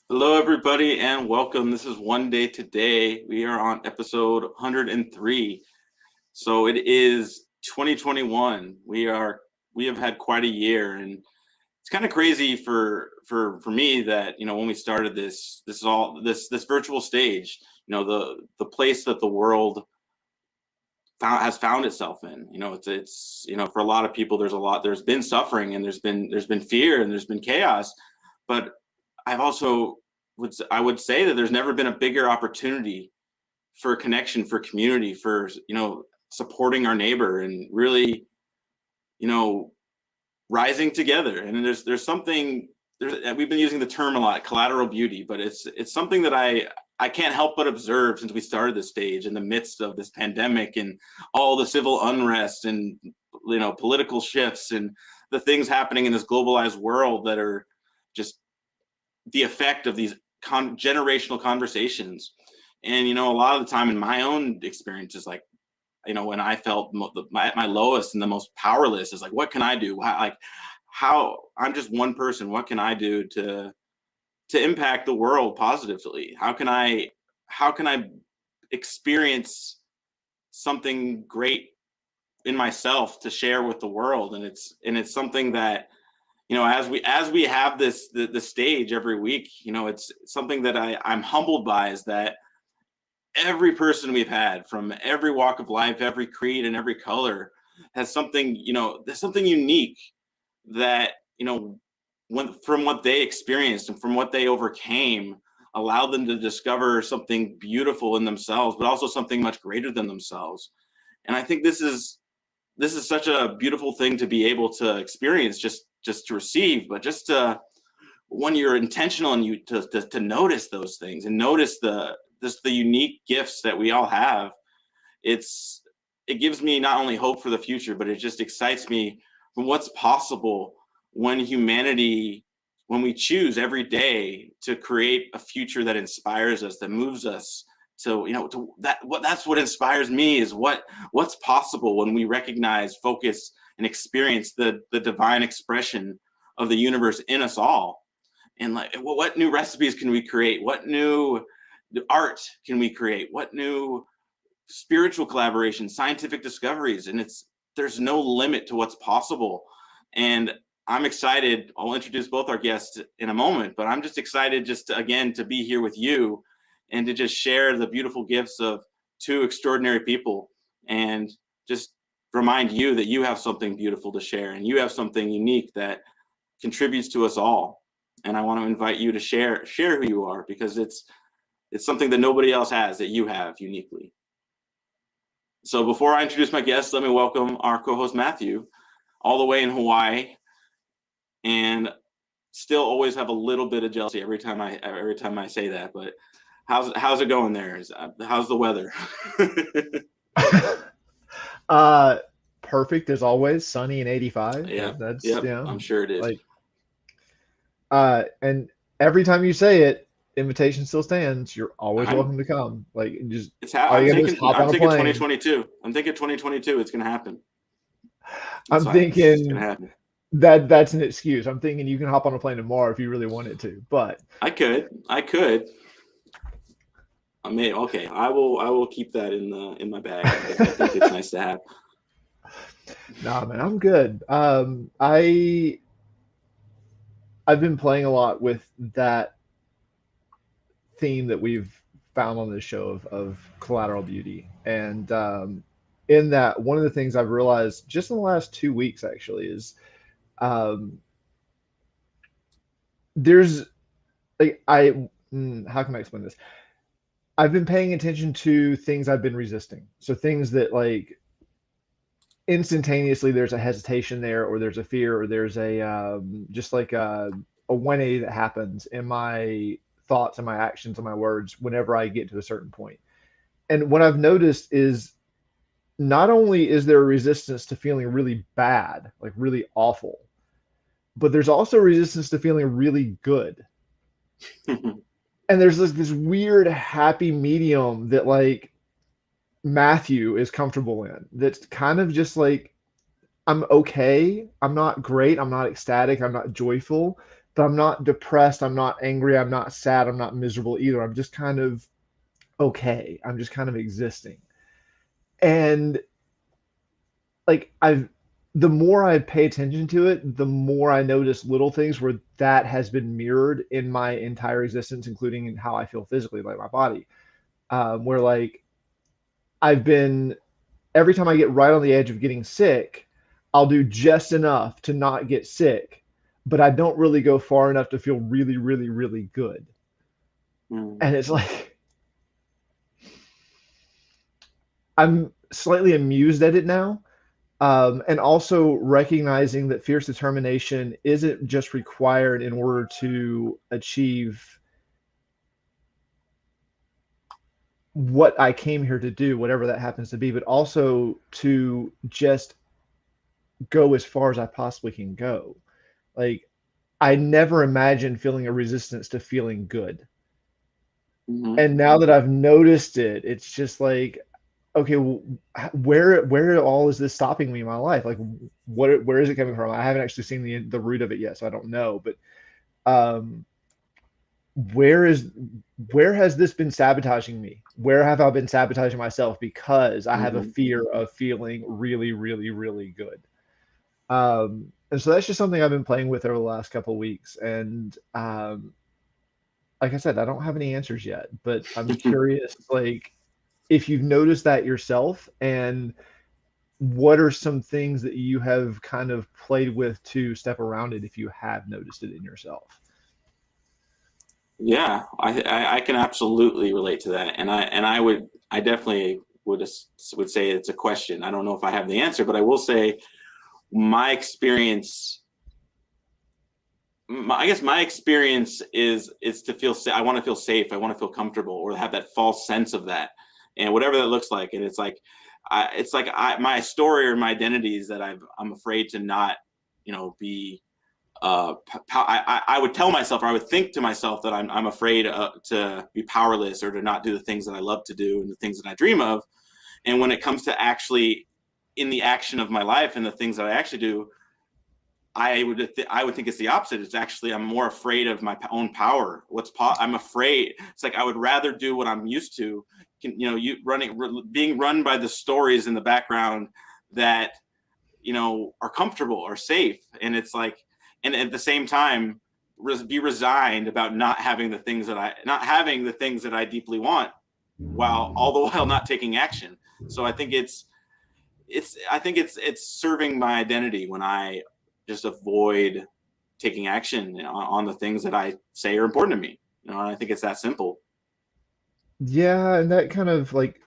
Hello, everybody, and welcome. This is One Day Today. We are on episode 103. So it is 2021. We have had quite a year, and it's kind of crazy for me that when we started this virtual stage, the place that the world has found itself in. It's for a lot of people, there's been suffering, and there's been fear, and there's been chaos, but I've also I would say that there's never been a bigger opportunity for connection, for community, for supporting our neighbor, and really you know rising together. And there's something we've been using the term a lot, collateral beauty, but it's something that I can't help but observe since we started this stage in the midst of this pandemic and all the civil unrest and political shifts and the things happening in this globalized world that are just the effect of these generational conversations. And a lot of the time in my own experiences, like when I felt my lowest and the most powerless, is like, what can I do? How I'm just one person. What can I do to impact the world positively? How can I experience something great in myself to share with the world? And it's something that as we have the stage every week, it's something that I'm humbled by, is that every person we've had from every walk of life, every creed, and every color has something, there's something unique that from what they experienced and from what they overcame, allowed them to discover something beautiful in themselves, but also something much greater than themselves. And I think this is such a beautiful thing to be able to experience, just to receive, but just to, when you're intentional and you to notice those things and notice the unique gifts that we all have. It gives me not only hope for the future, but it just excites me from what's possible when when we choose every day to create a future that inspires us, that moves us that's what inspires me, is what's possible when we recognize, focus, and experience the divine expression of the universe in us all. And like, what new recipes can we create? What new art can we create? What new spiritual collaborations, scientific discoveries? And there's no limit to what's possible. And I'm excited. I'll introduce both our guests in a moment, but I'm just excited again to be here with you and to just share the beautiful gifts of two extraordinary people, and just remind you that you have something beautiful to share, and you have something unique that contributes to us all. And I want to invite you to share who you are, because it's something that nobody else has that you have uniquely. So before I introduce my guests, let me welcome our co-host Matthew, all the way in Hawaii, and still always have a little bit of jealousy every time I say that. But how's it going there? How's the weather? uh, Perfect as always, sunny and 85. Yeah, That's yep, I'm sure it is. like and every time you say it, invitation still stands. You're always I'm welcome to come. Like, just all I'm you gotta do is thinking hop I'm on a thinking plane. 2022. I'm thinking 2022. It's gonna happen. I'm It's gonna thinking happen. that's an excuse. I'm thinking you can hop on a plane tomorrow if you really wanted to. But I could. I may. Okay, I will keep that in my bag, because I think it's nice to have. nah, man, I'm good. I've been playing a lot with that theme that we've found on this show of collateral beauty. And in that, one of the things I've realized just in the last 2 weeks actually is um, there's like how can I explain this? I've been paying attention to things I've been resisting. So things that like instantaneously there's a hesitation there, or there's a fear, or there's a just like a 180 that happens in my thoughts and my actions and my words whenever I get to a certain point. And what I've noticed is not only is there a resistance to feeling really bad, like really awful, but there's also resistance to feeling really good. And there's this weird happy medium that like Matthew is comfortable in. That's kind of just like, I'm okay. I'm not great. I'm not ecstatic. I'm not joyful, but I'm not depressed. I'm not angry. I'm not sad. I'm not miserable either. I'm just kind of okay. I'm just kind of existing. And like the more I pay attention to it, the more I notice little things where that has been mirrored in my entire existence, including in how I feel physically, like my body. Where like I've been every time I get right on the edge of getting sick, I'll do just enough to not get sick, but I don't really go far enough to feel really, really, really good. Mm. And it's like I'm slightly amused at it now. And also recognizing that fierce determination isn't just required in order to achieve what I came here to do, whatever that happens to be, but also to just go as far as I possibly can go. Like, I never imagined feeling a resistance to feeling good. Hmm. And now that I've noticed it, it's just like, okay, well, where all is this stopping me in my life? Like, where is it coming from? I haven't actually seen the root of it yet, so I don't know. But um, where is where has this been sabotaging me? Where have I been sabotaging myself because I have a Hmm. fear of feeling really, really, really good? And so that's just something I've been playing with over the last couple of weeks. And like I said, I don't have any answers yet, but I'm curious, like, if you've noticed that yourself, and what are some things that you have kind of played with to step around it if you have noticed it in yourself? Yeah, I can absolutely relate to that, and I definitely would say it's a question. I don't know if I have the answer, but I will say my experience. I guess my experience is to feel I want to feel safe. I want to feel comfortable, or have that false sense of that, and whatever that looks like. And it's like my story or my identity is that I'm afraid to not, be I would tell myself, or I would think to myself, that I'm afraid to be powerless, or to not do the things that I love to do and the things that I dream of. And when it comes to actually in the action of my life and the things that I actually do, I would think it's the opposite. It's actually I'm more afraid of my own power. I'm afraid. It's like I would rather do what I'm used to. You being run by the stories in the background that are comfortable or safe, and it's like, and at the same time be resigned about not having the things that I deeply want, while all the while not taking action. So I think it's serving my identity when I just avoid taking action, on the things that I say are important to me. And I think it's that simple. Yeah, and that kind of like,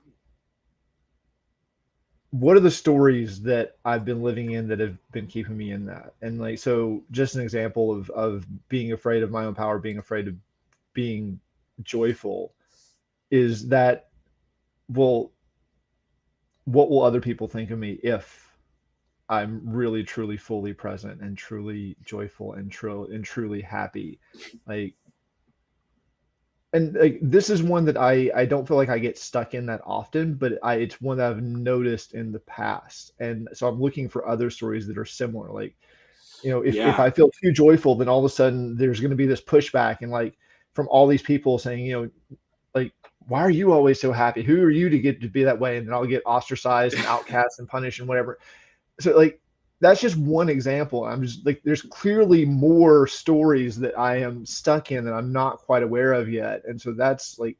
what are the stories that I've been living in that have been keeping me in that? And like, so just an example of being afraid of my own power, being afraid of being joyful, is that, well, what will other people think of me if I'm really truly fully present and truly joyful and truly happy? Like, and like, this is one that I don't feel like I get stuck in that often, but it's one that I've noticed in the past. And so I'm looking for other stories that are similar. Like, if Yeah. I feel too joyful, then all of a sudden there's going to be this pushback, and like, from all these people saying, like, why are you always so happy? Who are you to get to be that way? And then I'll get ostracized and outcast and punished and whatever. So like, that's just one example. I'm just like, there's clearly more stories that I am stuck in that I'm not quite aware of yet. And so that's what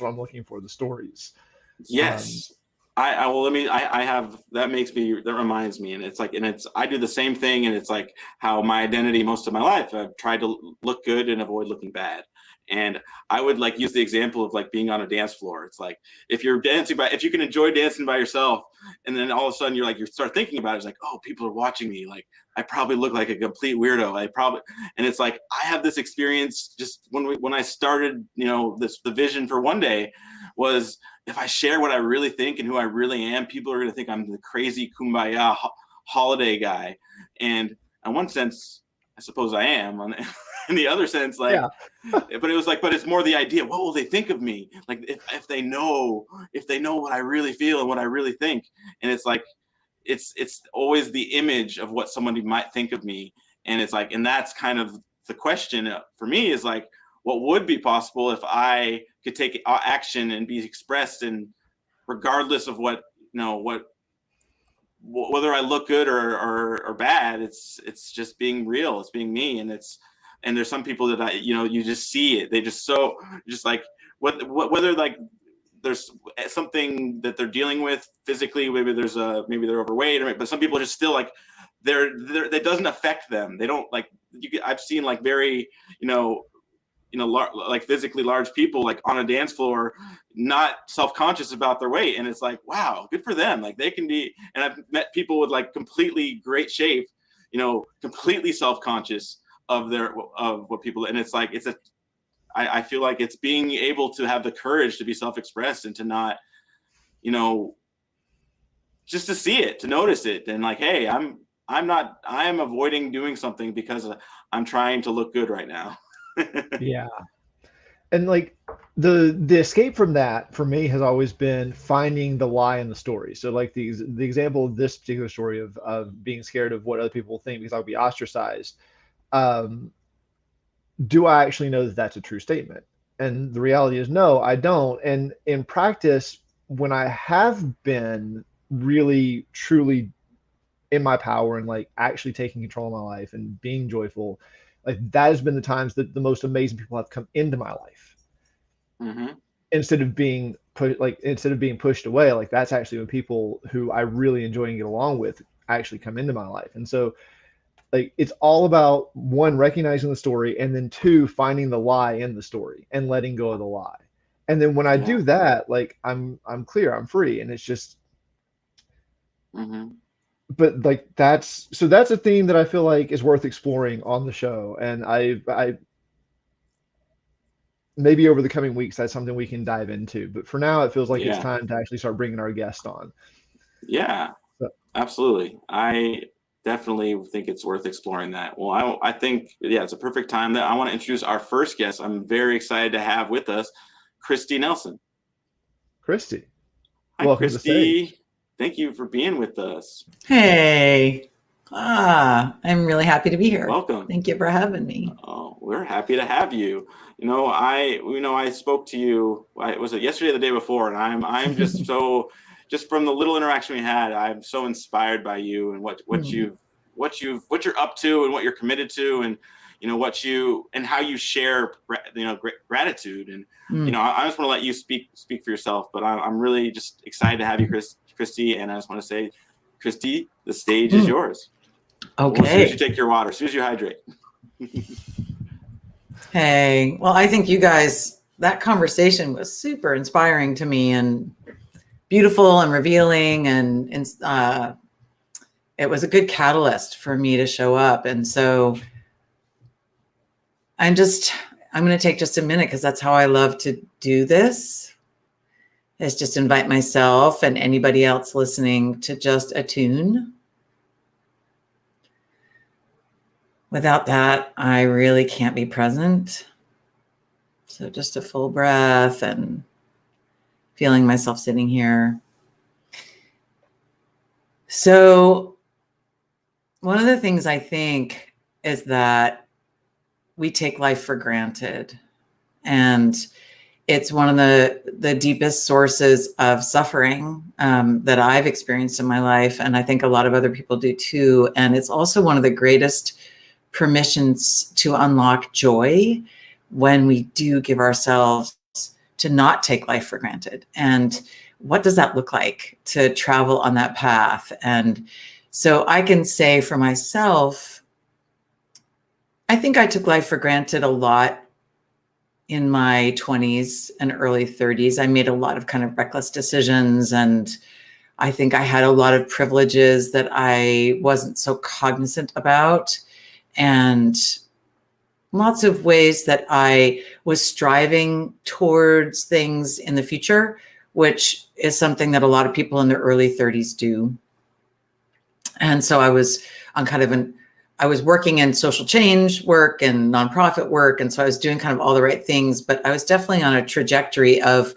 I'm looking for, the stories. Um, Yes. I well, let me. I have that reminds me, and it's like, and it's I do the same thing, and it's like how my identity most of my life I've tried to look good and avoid looking bad. And I would like use the example of like being on a dance floor. It's like if you can enjoy dancing by yourself, and then all of a sudden you start thinking about it. It's like, oh, people are watching me. Like I probably look like a complete weirdo. And it's like I have this experience just when I started, the vision for one day was, if I share what I really think and who I really am, people are going to think I'm the crazy kumbaya holiday guy. And in one sense, I suppose I am. In the other sense, like, yeah. but it was like, but it's more the idea. What will they think of me? Like, if they know what I really feel and what I really think. And it's like, it's always the image of what somebody might think of me. And it's like, and that's kind of the question for me is like, what would be possible if I could take action and be expressed, and regardless of what, whether I look good or bad, it's just being real. It's being me. And there's some people that you just see it. They just like whether like there's something that they're dealing with physically, maybe they're overweight, but some people are just still like, that doesn't affect them. They don't like, I've seen like very, like physically large people like on a dance floor, not self-conscious about their weight. And it's like, wow, good for them. Like they can be, and I've met people with like completely great shape, completely self-conscious of what people, and it's like, I feel like it's being able to have the courage to be self-expressed and to not, just to see it, to notice it. And like, hey, I am avoiding doing something because I'm trying to look good right now. Yeah. And like the escape from that for me has always been finding the lie in the story. So like the example of this particular story of being scared of what other people think because I'll be ostracized. Do I actually know that that's a true statement? And the reality is no, I don't. And in practice, when I have been really truly in my power and like actually taking control of my life and being joyful, like that has been the times that the most amazing people have come into my life. Mm-hmm. Instead of being pushed away, like that's actually when people who I really enjoy and get along with actually come into my life. And so like it's all about, one, recognizing the story, and then two, finding the lie in the story and letting go of the lie. And then when I do that, like I'm clear, I'm free. And it's just but like that's a theme that I feel like is worth exploring on the show. And I maybe over the coming weeks, that's something we can dive into. But for now, it feels like it's time to actually start bringing our guest on. Yeah, absolutely. I definitely think it's worth exploring that. Well, I think, it's a perfect time that I want to introduce our first guest. I'm very excited to have with us Kristi Nelson. Kristi. Hi, welcome Kristi. Thank you for being with us. Hey. I'm really happy to be here. Welcome. Thank you for having me. Oh, we're happy to have you. I spoke to you, was it yesterday or the day before? And I'm just just from the little interaction we had, I'm so inspired by you and what you're up to and what you're committed to, and how you share gratitude. And I just want to let you speak for yourself, but I'm really just excited to have you, Kristi. And I just want to say, Kristi, the stage is yours. Okay. As soon as you take your water, as soon as you hydrate. Hey, well, I think you guys, that conversation was super inspiring to me and beautiful and revealing, and it was a good catalyst for me to show up. And so I'm going to take just a minute, because that's how I love to do this, is just invite myself and anybody else listening to just attune. Without that, I really can't be present. So just a full breath and feeling myself sitting here. So one of the things I think is that we take life for granted. And it's one of the deepest sources of suffering that I've experienced in my life. And I think a lot of other people do too. And it's also one of the greatest permissions to unlock joy when we do give ourselves to not take life for granted. And what does that look like to travel on that path? And so I can say for myself, I think I took life for granted a lot in my 20s and early 30s. I made a lot of kind of reckless decisions, and I think I had a lot of privileges that I wasn't so cognizant about, and lots of ways that I was striving towards things in the future, which is something that a lot of people in their early 30s do. And so I was on I was working in social change work and nonprofit work. And so I was doing kind of all the right things, but I was definitely on a trajectory of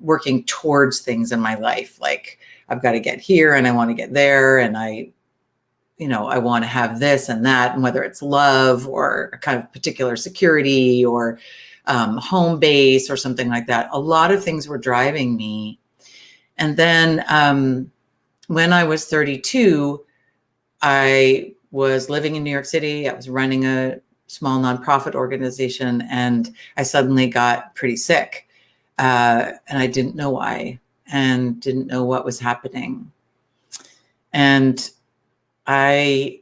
working towards things in my life. Like, I've got to get here and I want to get there. And I I want to have this and that, and whether it's love or a kind of particular security or home base or something like that. A lot of things were driving me. And then when I was 32, I was living in New York City. I was running a small nonprofit organization, and I suddenly got pretty sick. And I didn't know why and didn't know what was happening. And I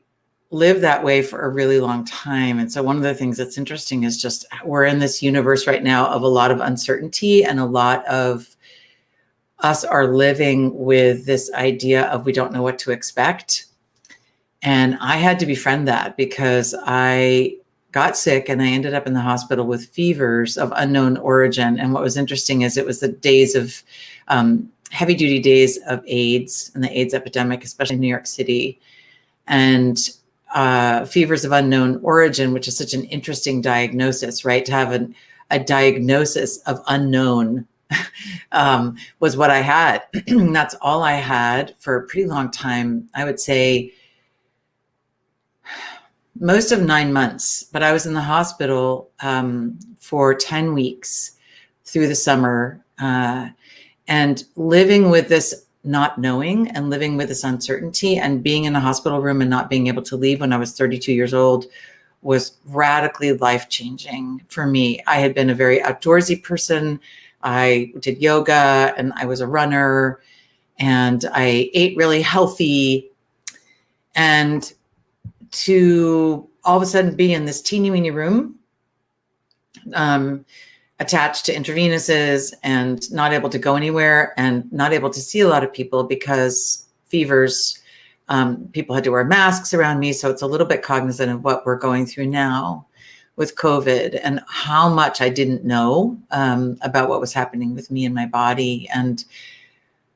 lived that way for a really long time. And so one of the things that's interesting is just we're in this universe right now of a lot of uncertainty, and a lot of us are living with this idea of we don't know what to expect. And I had to befriend that, because I got sick and I ended up in the hospital with fevers of unknown origin. And what was interesting is it was the days of heavy duty days of AIDS and the AIDS epidemic, especially in New York City. And fevers of unknown origin, which is such an interesting diagnosis, right? To have a diagnosis of unknown was what I had. That's all I had for a pretty long time. I would say most of 9 months, but I was in the hospital for 10 weeks through the summer, and living with this not knowing and living with this uncertainty, and being in a hospital room and not being able to leave when I was 32 years old was radically life-changing for me. I had been a very outdoorsy person. I did yoga and I was a runner and I ate really healthy. And to all of a sudden be in this teeny weeny room, attached to intravenous's and not able to go anywhere and not able to see a lot of people because fevers, people had to wear masks around me. So it's a little bit cognizant of what we're going through now with COVID and how much I didn't know about what was happening with me and my body and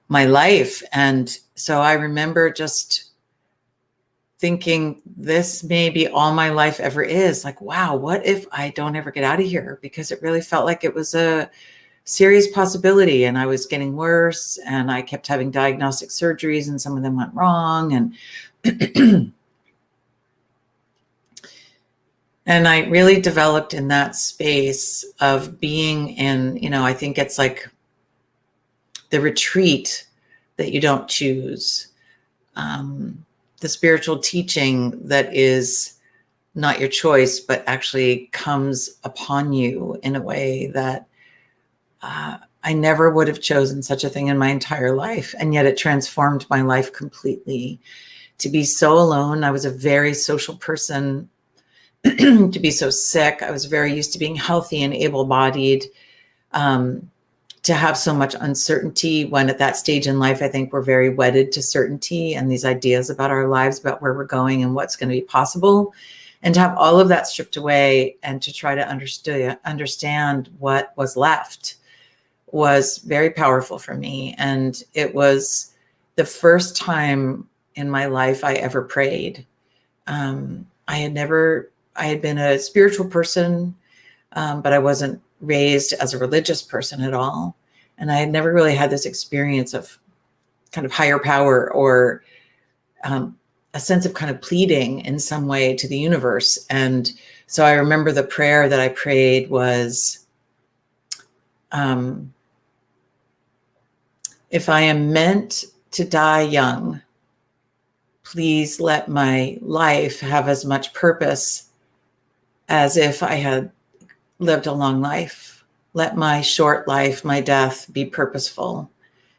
my life. And so I remember just thinking this may be all my life ever is. Like, wow, what if I don't ever get out of here? Because it really felt like it was a serious possibility, and I was getting worse, and I kept having diagnostic surgeries and some of them went wrong. And and I really developed in that space of being in, I think it's like the retreat that you don't choose. The spiritual teaching that is not your choice, but actually comes upon you in a way that I never would have chosen such a thing in my entire life. And yet it transformed my life completely. To be so alone, I was a very social person. To be so sick, I was very used to being healthy and able-bodied. To have so much uncertainty when at that stage in life, I think we're very wedded to certainty and these ideas about our lives, about where we're going and what's going to be possible. And to have all of that stripped away and to try to understand what was left was very powerful for me. And it was the first time in my life I ever prayed. I had been a spiritual person, but I wasn't raised as a religious person at all. And I had never really had this experience of kind of higher power or a sense of kind of pleading in some way to the universe. And so I remember the prayer that I prayed was, if I am meant to die young, please let my life have as much purpose as if I had lived a long life. Let my short life, my death, be purposeful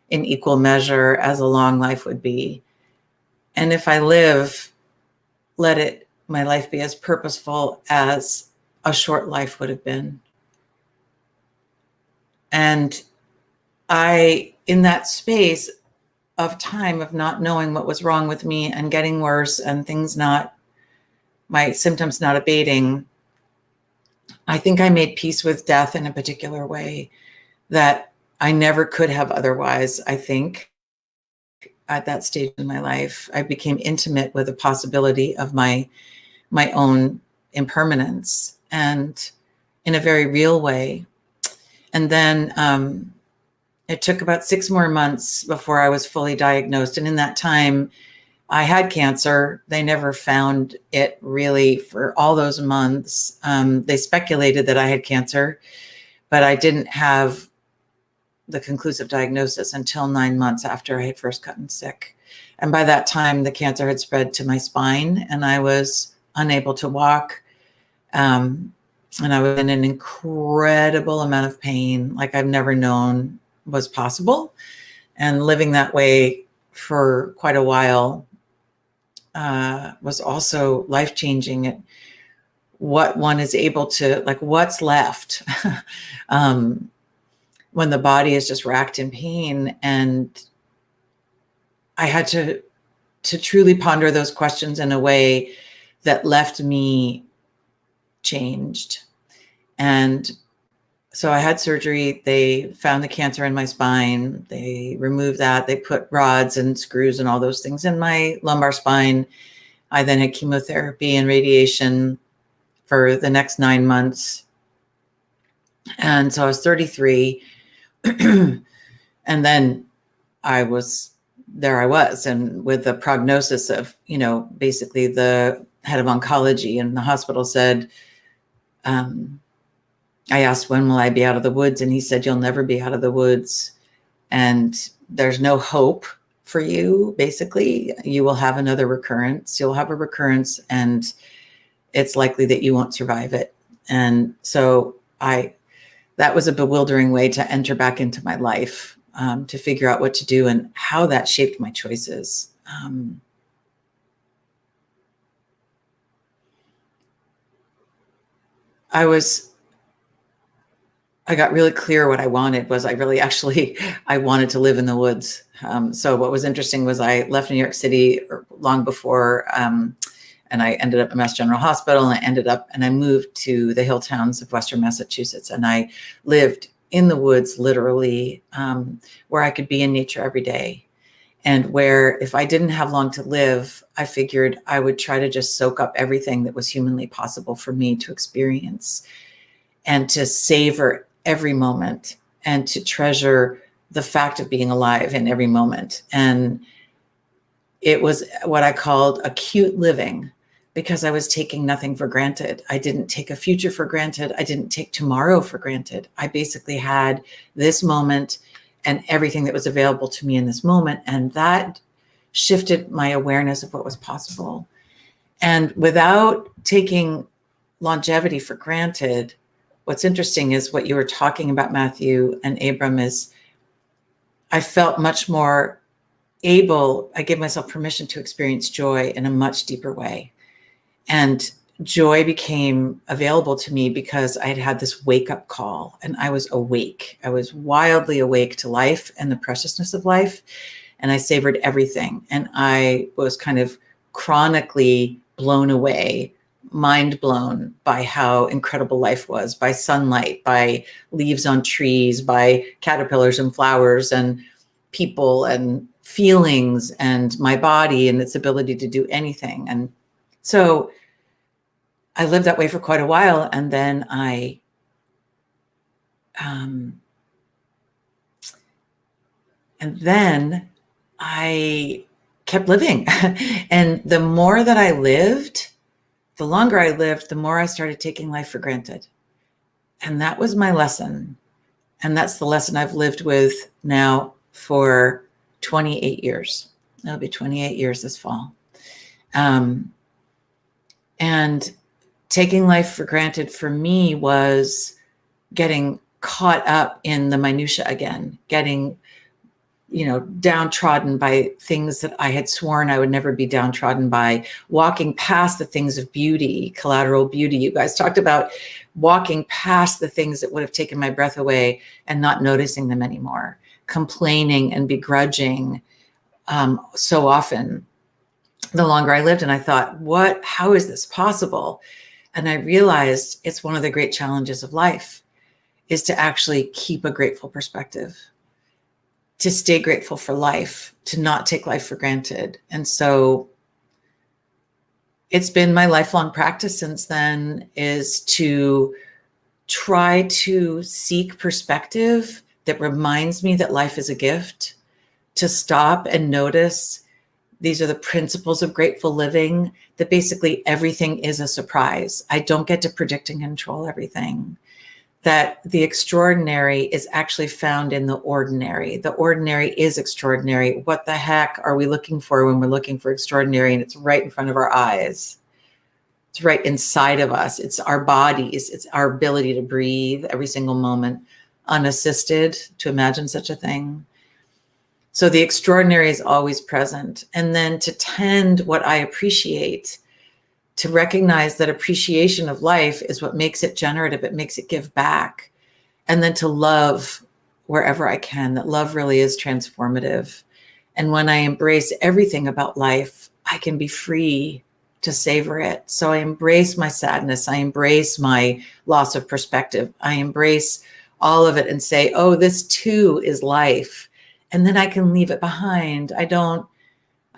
in equal measure as a long life would be. And if I live, let my life be as purposeful as a short life would have been. And in that space of time of not knowing what was wrong with me and getting worse and my symptoms not abating, I think I made peace with death in a particular way that I never could have otherwise. I think at that stage in my life, I became intimate with the possibility of my own impermanence, and in a very real way. And then it took about 6 more months before I was fully diagnosed. And in that time, I had cancer. They never found it really for all those months. They speculated that I had cancer, but I didn't have the conclusive diagnosis until 9 months after I had first gotten sick. And by that time, the cancer had spread to my spine and I was unable to walk. And I was in an incredible amount of pain, like I've never known was possible. And living that way for quite a while was also life-changing. What one is able to, like, what's left when the body is just racked in pain. And I had to truly ponder those questions in a way that left me changed. And so I had surgery. They found the cancer in my spine. They removed that. They put rods and screws and all those things in my lumbar spine. I then had chemotherapy and radiation for the next 9 months. And so I was 33. And then I was, and with the prognosis of, basically the head of oncology in the hospital said, I asked, when will I be out of the woods? And he said, you'll never be out of the woods. And there's no hope for you. Basically, you will have another recurrence. You'll have a recurrence and it's likely that you won't survive it. And so that was a bewildering way to enter back into my life, to figure out what to do and how that shaped my choices. I got really clear what I wanted was I wanted to live in the woods. So what was interesting was I left New York City long before, and I ended up at Mass General Hospital, and I moved to the hill towns of Western Massachusetts. And I lived in the woods, literally, where I could be in nature every day. And where if I didn't have long to live, I figured I would try to just soak up everything that was humanly possible for me to experience and to savor every moment and to treasure the fact of being alive in every moment. And it was what I called acute living, because I was taking nothing for granted. I didn't take a future for granted. I didn't take tomorrow for granted. I basically had this moment and everything that was available to me in this moment. And that shifted my awareness of what was possible. And without taking longevity for granted, what's interesting is what you were talking about, Matthew and Abram, is I felt much more able, I gave myself permission to experience joy in a much deeper way. And joy became available to me because I had had this wake-up call and I was awake. I was wildly awake to life and the preciousness of life. And I savored everything. And I was kind of chronically blown away, mind blown by how incredible life was, by sunlight, by leaves on trees, by caterpillars and flowers and people and feelings and my body and its ability to do anything. And so I lived that way for quite a while. And then I kept living. And the more that I lived, the longer I lived, the more I started taking life for granted. And that was my lesson. And that's the lesson I've lived with now for 28 years. It'll be 28 years this fall. And taking life for granted for me was getting caught up in the minutia again, getting, downtrodden by things that I had sworn I would never be downtrodden by, walking past the things of beauty, collateral beauty. You guys talked about walking past the things that would have taken my breath away and not noticing them anymore, complaining and begrudging so often the longer I lived. And I thought, how is this possible? And I realized it's one of the great challenges of life is to actually keep a grateful perspective, to stay grateful for life, to not take life for granted. And so it's been my lifelong practice since then is to try to seek perspective that reminds me that life is a gift, to stop and notice These are the principles of grateful living, that basically everything is a surprise. I don't get to predict and control everything. That the extraordinary is actually found in the ordinary. The ordinary is extraordinary. What the heck are we looking for when we're looking for extraordinary? And it's right in front of our eyes. It's right inside of us. It's our bodies. It's our ability to breathe every single moment, unassisted, to imagine such a thing. So the extraordinary is always present. And then to tend what I appreciate, to recognize that appreciation of life is what makes it generative. It makes it give back. And then to love wherever I can, that love really is transformative. And when I embrace everything about life, I can be free to savor it. So I embrace my sadness. I embrace my loss of perspective. I embrace all of it and say, oh, this too is life. And then I can leave it behind. I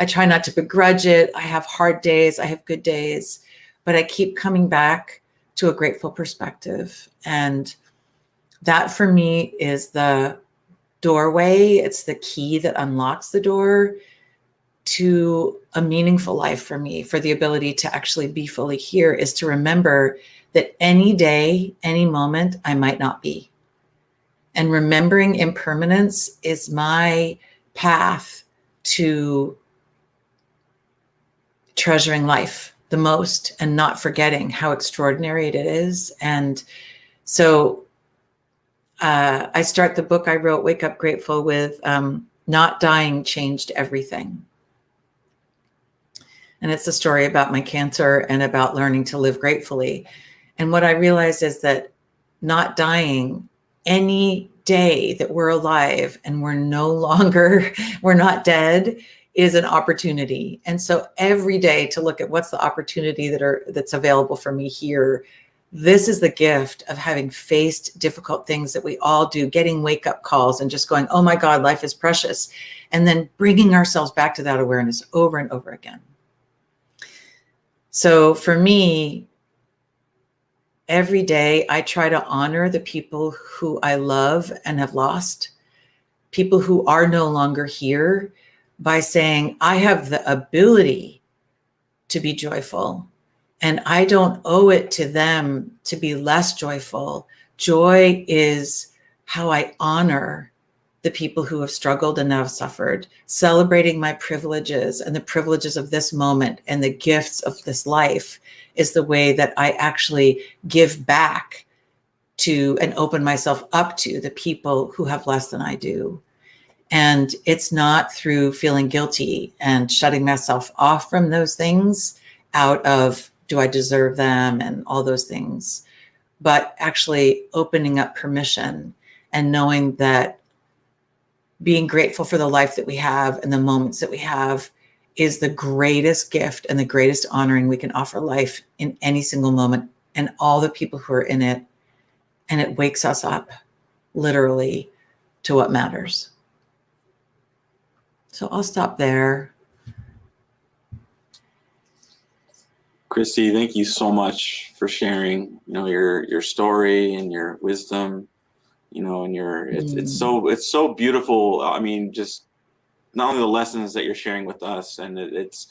try not to begrudge it. I have hard days. I have good days, but I keep coming back to a grateful perspective. And that for me is the doorway. It's the key that unlocks the door to a meaningful life for me, for the ability to actually be fully here, is to remember that any day, any moment, I might not be. And remembering impermanence is my path to treasuring life the most and not forgetting how extraordinary it is. And so I start the book I wrote, Wake Up Grateful, with not dying changed everything. And it's a story about my cancer and about learning to live gratefully. And what I realized is that not dying, any day that we're alive and we're not dead, is an opportunity. And so every day to look at what's the opportunity that's available for me here. This is the gift of having faced difficult things that we all do, getting wake-up calls and just going, oh my God, life is precious. And then bringing ourselves back to that awareness over and over again. So for me, every day I try to honor the people who I love and have lost, people who are no longer here, by saying, I have the ability to be joyful, and I don't owe it to them to be less joyful. Joy is how I honor the people who have struggled and have suffered, celebrating my privileges and the privileges of this moment and the gifts of this life is the way that I actually give back to and open myself up to the people who have less than I do. And it's not through feeling guilty and shutting myself off from those things out of, do I deserve them and all those things, but actually opening up permission and knowing that being grateful for the life that we have and the moments that we have is the greatest gift and the greatest honoring we can offer life in any single moment and all the people who are in it. And it wakes us up literally to what matters. So I'll stop there. Kristi, thank you so much for sharing, your story and your wisdom, and it's so beautiful. I mean, just not only the lessons that you're sharing with us, and it's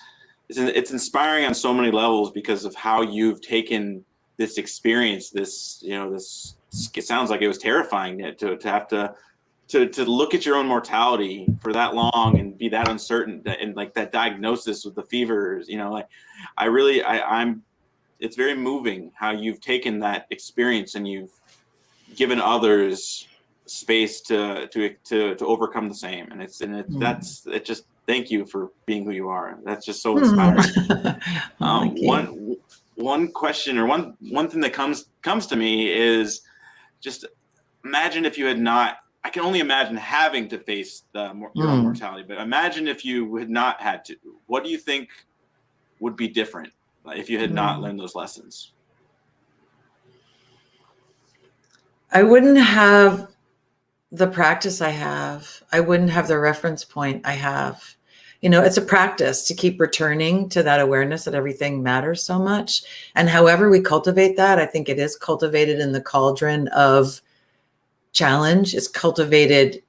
inspiring on so many levels because of how you've taken this experience, this, it sounds like it was terrifying to have to look at your own mortality for that long and be that uncertain, and like that diagnosis with the fevers, it's very moving how you've taken that experience and you've given others space to overcome the same. And that's just, thank you for being who you are. That's just so inspiring. One question or one thing that comes to me is just imagine if you had not, I can only imagine having to face your own mortality, but imagine if you had not had to. What do you think would be different if you had not learned those lessons? I wouldn't have the practice I have. I wouldn't have the reference point I have. It's a practice to keep returning to that awareness that everything matters so much. And however we cultivate that, I think it is cultivated in the cauldron of challenge, is cultivated.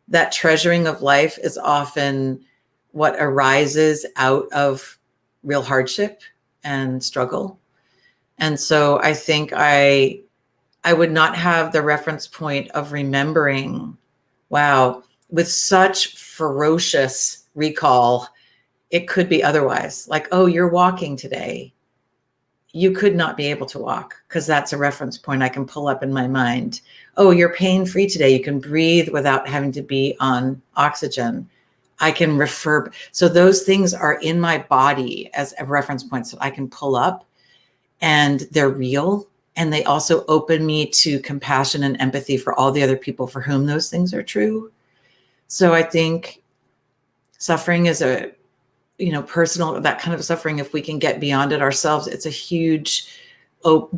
That treasuring of life is often what arises out of real hardship and struggle. And so I think I would not have the reference point of remembering, wow, with such ferocious recall, it could be otherwise. Like, oh, you're walking today. You could not be able to walk, because that's a reference point I can pull up in my mind. Oh, you're pain-free today. You can breathe without having to be on oxygen. I can refer. So those things are in my body as reference points that I can pull up, and they're real. And they also open me to compassion and empathy for all the other people for whom those things are true. So I think suffering is a, personal, that kind of suffering, if we can get beyond it ourselves, it's a huge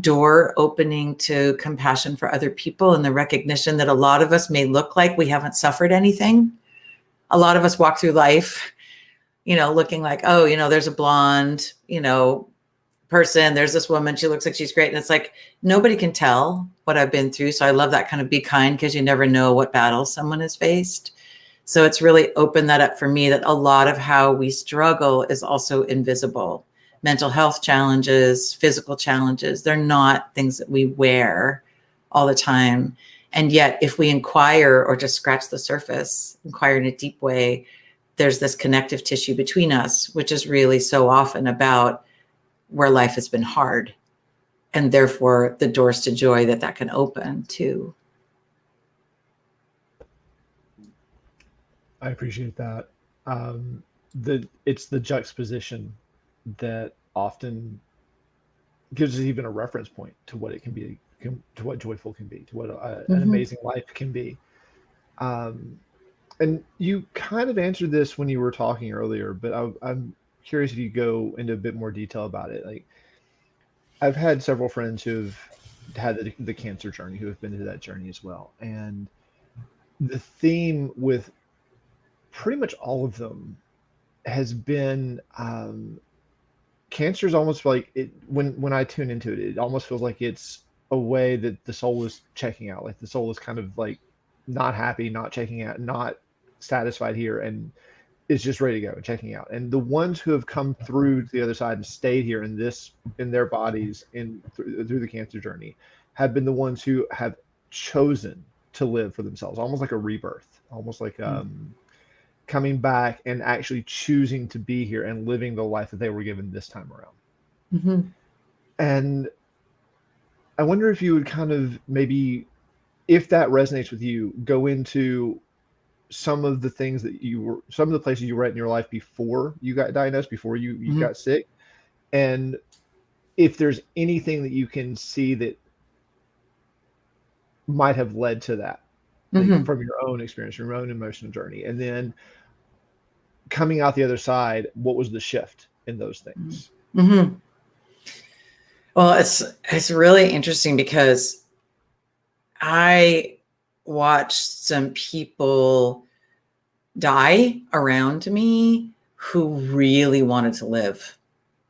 door opening to compassion for other people, and the recognition that a lot of us may look like we haven't suffered anything. A lot of us walk through life, looking like, oh, there's a blonde, person. There's this woman. She looks like she's great. And it's like, nobody can tell what I've been through. So I love that kind of be kind, because you never know what battles someone has faced. So it's really opened that up for me, that a lot of how we struggle is also invisible. Mental health challenges, physical challenges, they're not things that we wear all the time. And yet, if we inquire or just scratch the surface, inquire in a deep way, there's this connective tissue between us, which is really so often about where life has been hard, and therefore the doors to joy that can open too. I appreciate that. It's the juxtaposition that often gives us even a reference point to what it can be, to what joyful can be, to what an amazing life can be. And you kind of answered this when you were talking earlier, but I'm curious if you go into a bit more detail about it. Like, I've had several friends who've had the cancer journey, who have been through that journey as well. And the theme with pretty much all of them has been cancer is almost like it, when I tune into it, it almost feels like it's a way that the soul is checking out. Like the soul is kind of like not happy, not checking out, not satisfied here, and is just ready to go and checking out. And the ones who have come through to the other side and stayed here in their bodies through the cancer journey have been the ones who have chosen to live for themselves, almost like a rebirth, almost like coming back and actually choosing to be here and living the life that they were given this time around. And I wonder if you would kind of, maybe, if that resonates with you, go into some of the things that some of the places you were at in your life before you got diagnosed, before you got sick, and if there's anything that you can see that might have led to that, like, from your own experience, your own emotional journey, and then coming out the other side, what was the shift in those things? Well, it's really interesting, because I watched some people die around me who really wanted to live,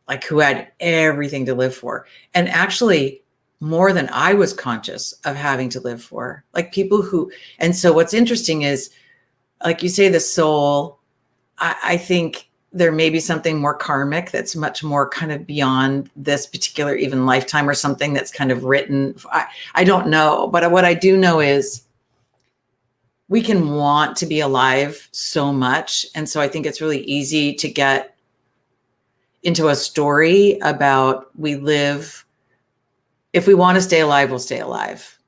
like who had everything to live for. And actually more than I was conscious of having to live for, like people who, and so what's interesting is, like you say, the soul, I think there may be something more karmic that's much more kind of beyond this particular even lifetime, or something that's kind of written. I don't know, but what I do know is we can want to be alive so much. And so I think it's really easy to get into a story about, we live, if we want to stay alive, we'll stay alive.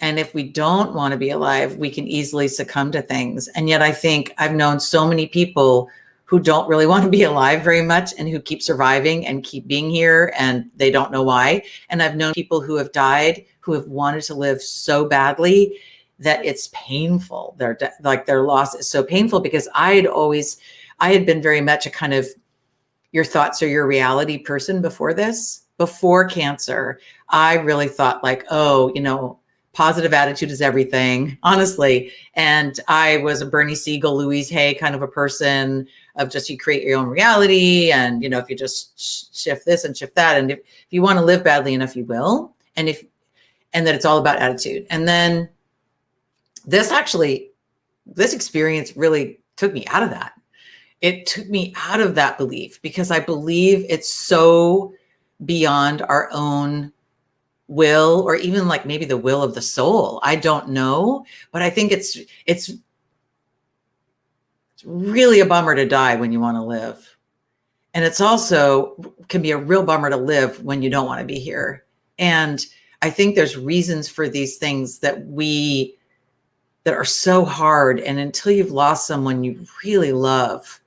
And if we don't want to be alive, we can easily succumb to things. And yet I think I've known so many people who don't really want to be alive very much, and who keep surviving and keep being here, and they don't know why. And I've known people who have died, who have wanted to live so badly that it's painful. Their loss is so painful, because I had been very much a kind of your thoughts are your reality person before this. Before cancer, I really thought like, oh, positive attitude is everything, honestly. And I was a Bernie Siegel, Louise Hay kind of a person of just, you create your own reality. And, if you just shift this and shift that, and if you want to live badly enough, you will. And that it's all about attitude. And then this experience really took me out of that. it took me out of that belief, because I believe it's so beyond our own will, or even like maybe the will of the soul. I don't know, but I think it's really a bummer to die when you want to live. And it's also can be a real bummer to live when you don't want to be here. And I think there's reasons for these things that are so hard. And until you've lost someone you really love,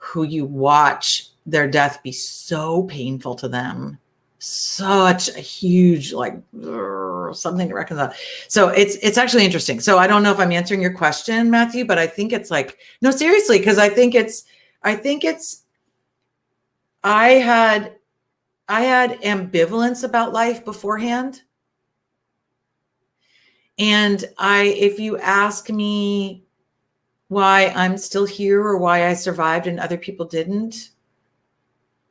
who you watch their death be so painful to them, such a huge, like, something to reconcile. So it's actually interesting. So I don't know if I'm answering your question, Matthew, but I think it's like, no, seriously, because I had ambivalence about life beforehand. And if you ask me why I'm still here or why I survived and other people didn't,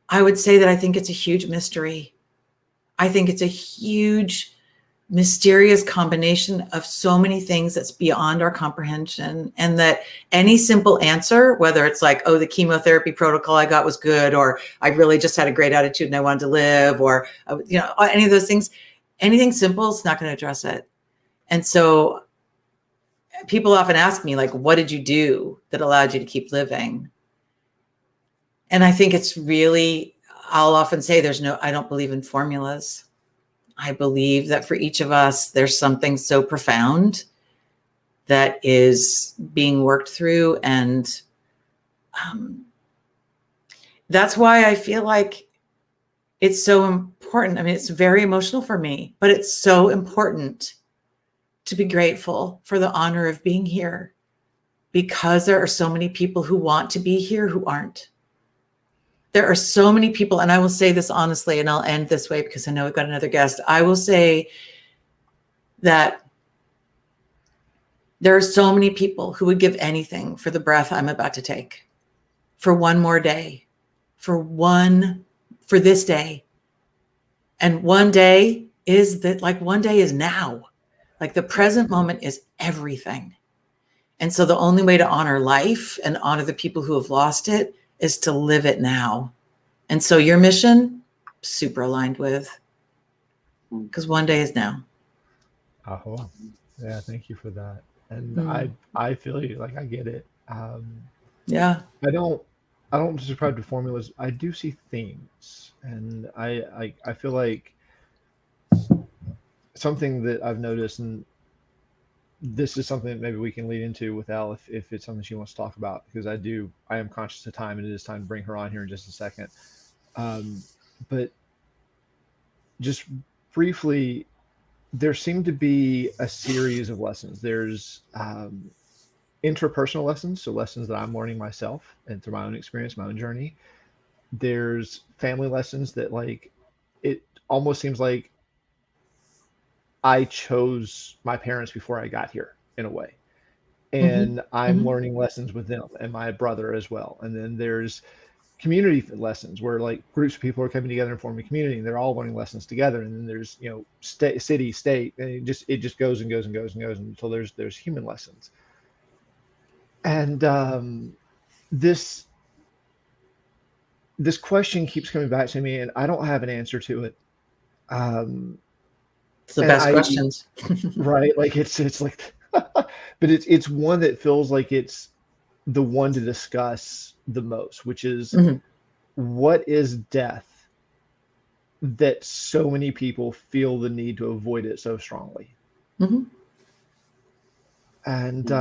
I would say that I think it's a huge mystery. I think it's a huge, mysterious combination of so many things that's beyond our comprehension. And that any simple answer, whether it's like, oh, the chemotherapy protocol I got was good, or I really just had a great attitude and I wanted to live, or, any of those things, anything simple is not going to address it. And so people often ask me, like, what did you do that allowed you to keep living? And I think it's really, I'll often say I don't believe in formulas. I believe that for each of us, there's something so profound that is being worked through. And that's why I feel like it's so important. I mean, it's very emotional for me, but it's so important to be grateful for the honor of being here, because there are so many people who want to be here who aren't. There are so many people, and I will say this honestly, and I'll end this way because I know we've got another guest. I will say that there are so many people who would give anything for the breath I'm about to take, for one more day, for this day. And one day is now. Like, the present moment is everything. And so the only way to honor life and honor the people who have lost it is to live it now. And so your mission, super aligned with, because one day is now. Oh, yeah. Thank you for that. And I feel you, like, I get it. Yeah. I don't subscribe to formulas. I do see themes, and I feel like something that I've noticed, and this is something that maybe we can lead into with Elle if it's something she wants to talk about, because I am conscious of time, and it is time to bring her on here in just a second. But just briefly, there seemed to be a series of lessons. There's interpersonal lessons, so lessons that I'm learning myself and through my own experience, my own journey. There's family lessons that, like, it almost seems like I chose my parents before I got here, in a way. And I'm learning lessons with them and my brother as well. And then there's community lessons where, like, groups of people are coming together and forming a community, and they're all learning lessons together. And then there's, city, state, and it just goes and goes and goes and goes until there's human lessons. And this question keeps coming back to me, and I don't have an answer to it. It's the best questions. Right? Like, it's like, but it's one that feels like it's the one to discuss the most, which is what is death that so many people feel the need to avoid it so strongly. And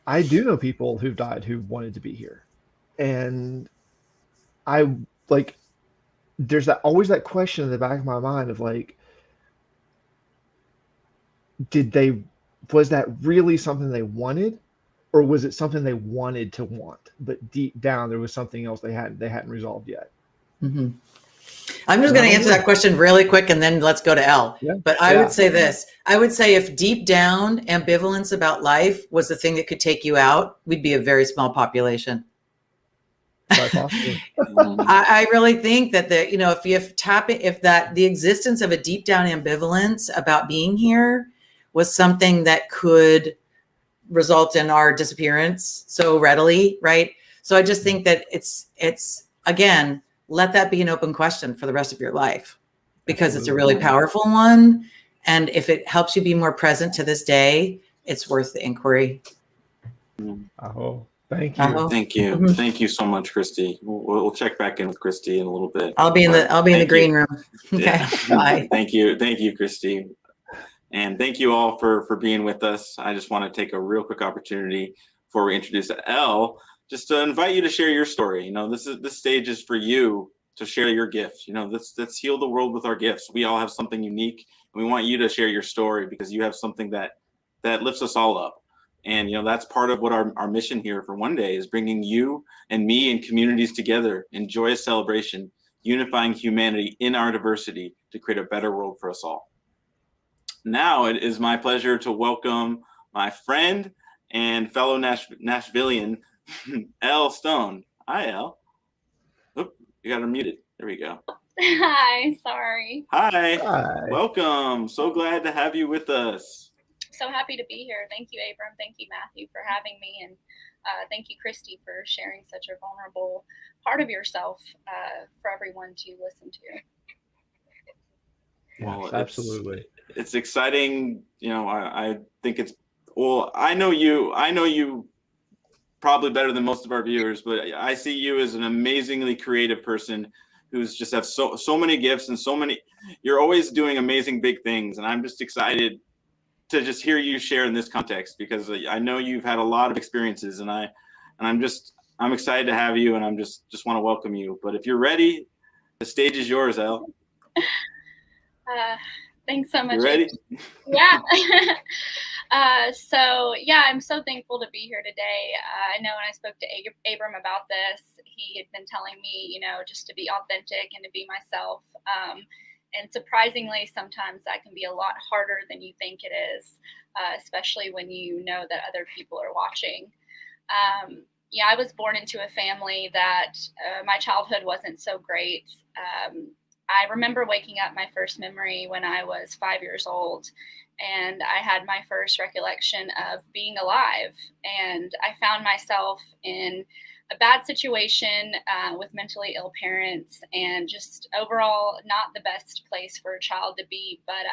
I do know people who've died who wanted to be here, and there's always that question in the back of my mind of, like, was that really something they wanted, or was it something they wanted to want, but deep down there was something else they hadn't resolved yet? I'm just going to answer that question really quick, and then let's go to Elle. Yeah. But I would say this. I would say if deep down ambivalence about life was the thing that could take you out, we'd be a very small population. I really think that the existence of a deep down ambivalence about being here was something that could result in our disappearance so readily, right? So I just think that it's again, let that be an open question for the rest of your life, because it's a really powerful one. And if it helps you be more present to this day, it's worth the inquiry. Oh, thank you. Thank you. Mhm. Thank you so much, Kristi. We'll check back in with Kristi in a little bit. I'll be in the green room. Okay. Yeah. Bye. Thank you, Kristi. And thank you all for being with us. I just want to take a real quick opportunity before we introduce Elle, just to invite you to share your story. You know, this stage is for you to share your gift. You know, let's heal the world with our gifts. We all have something unique, and we want you to share your story because you have something that lifts us all up. And, you know, that's part of what our mission here for One Day is, bringing you and me and communities together in joyous celebration, unifying humanity in our diversity to create a better world for us all. Now it is my pleasure to welcome my friend and fellow Nashvilleian, Elle Stone. Hi, Elle. Oop, you got her muted. There we go. Hi, sorry. Hi. Hi. Welcome. So glad to have you with us. So happy to be here. Thank you, Abram. Thank you, Matthew, for having me. And thank you, Kristi, for sharing such a vulnerable part of yourself for everyone to listen to. Yes, Well, absolutely. It's exciting. You know, I think it's, well, I know you probably better than most of our viewers, but I see you as an amazingly creative person who's just have so many gifts and you're always doing amazing big things. And I'm just excited to just hear you share in this context, because I know you've had a lot of experiences, and I'm excited to have you, and I'm just want to welcome you. But if you're ready, the stage is yours, Elle. Thanks so much. You ready? Yeah. So yeah, I'm so thankful to be here today. I know when I spoke to Abram about this, he had been telling me, you know, just to be authentic and to be myself. And surprisingly, sometimes that can be a lot harder than you think it is, especially when you know that other people are watching. Yeah, I was born into a family that my childhood wasn't so great. I remember waking up, my first memory when I was 5 years old, and I had my first recollection of being alive. And I found myself in a bad situation with mentally ill parents, and just overall not the best place for a child to be. But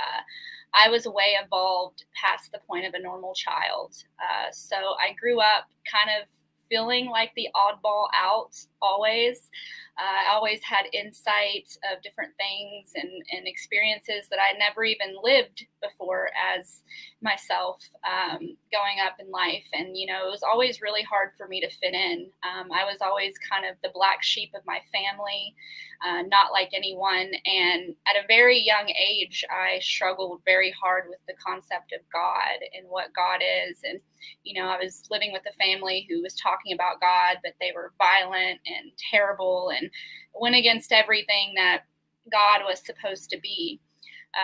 I was way evolved past the point of a normal child. So I grew up kind of feeling like the oddball out always. I always had insight of different things and experiences that I never even lived before as myself going up in life. And, you know, it was always really hard for me to fit in. I was always kind of the black sheep of my family, not like anyone. And at a very young age, I struggled very hard with the concept of God and what God is. And, you know, I was living with a family who was talking about God, but they were violent and terrible and went against everything that God was supposed to be.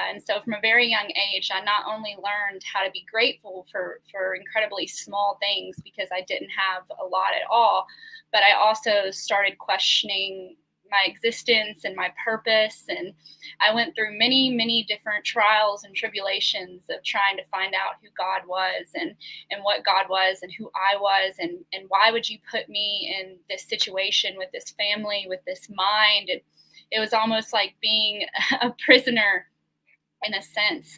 And so from a very young age, I not only learned how to be grateful for incredibly small things, because I didn't have a lot at all, but I also started questioning my existence and my purpose. And I went through many, many different trials and tribulations of trying to find out who God was and what God was and who I was, and why would you put me in this situation with this family, with this mind. And it was almost like being a prisoner in a sense.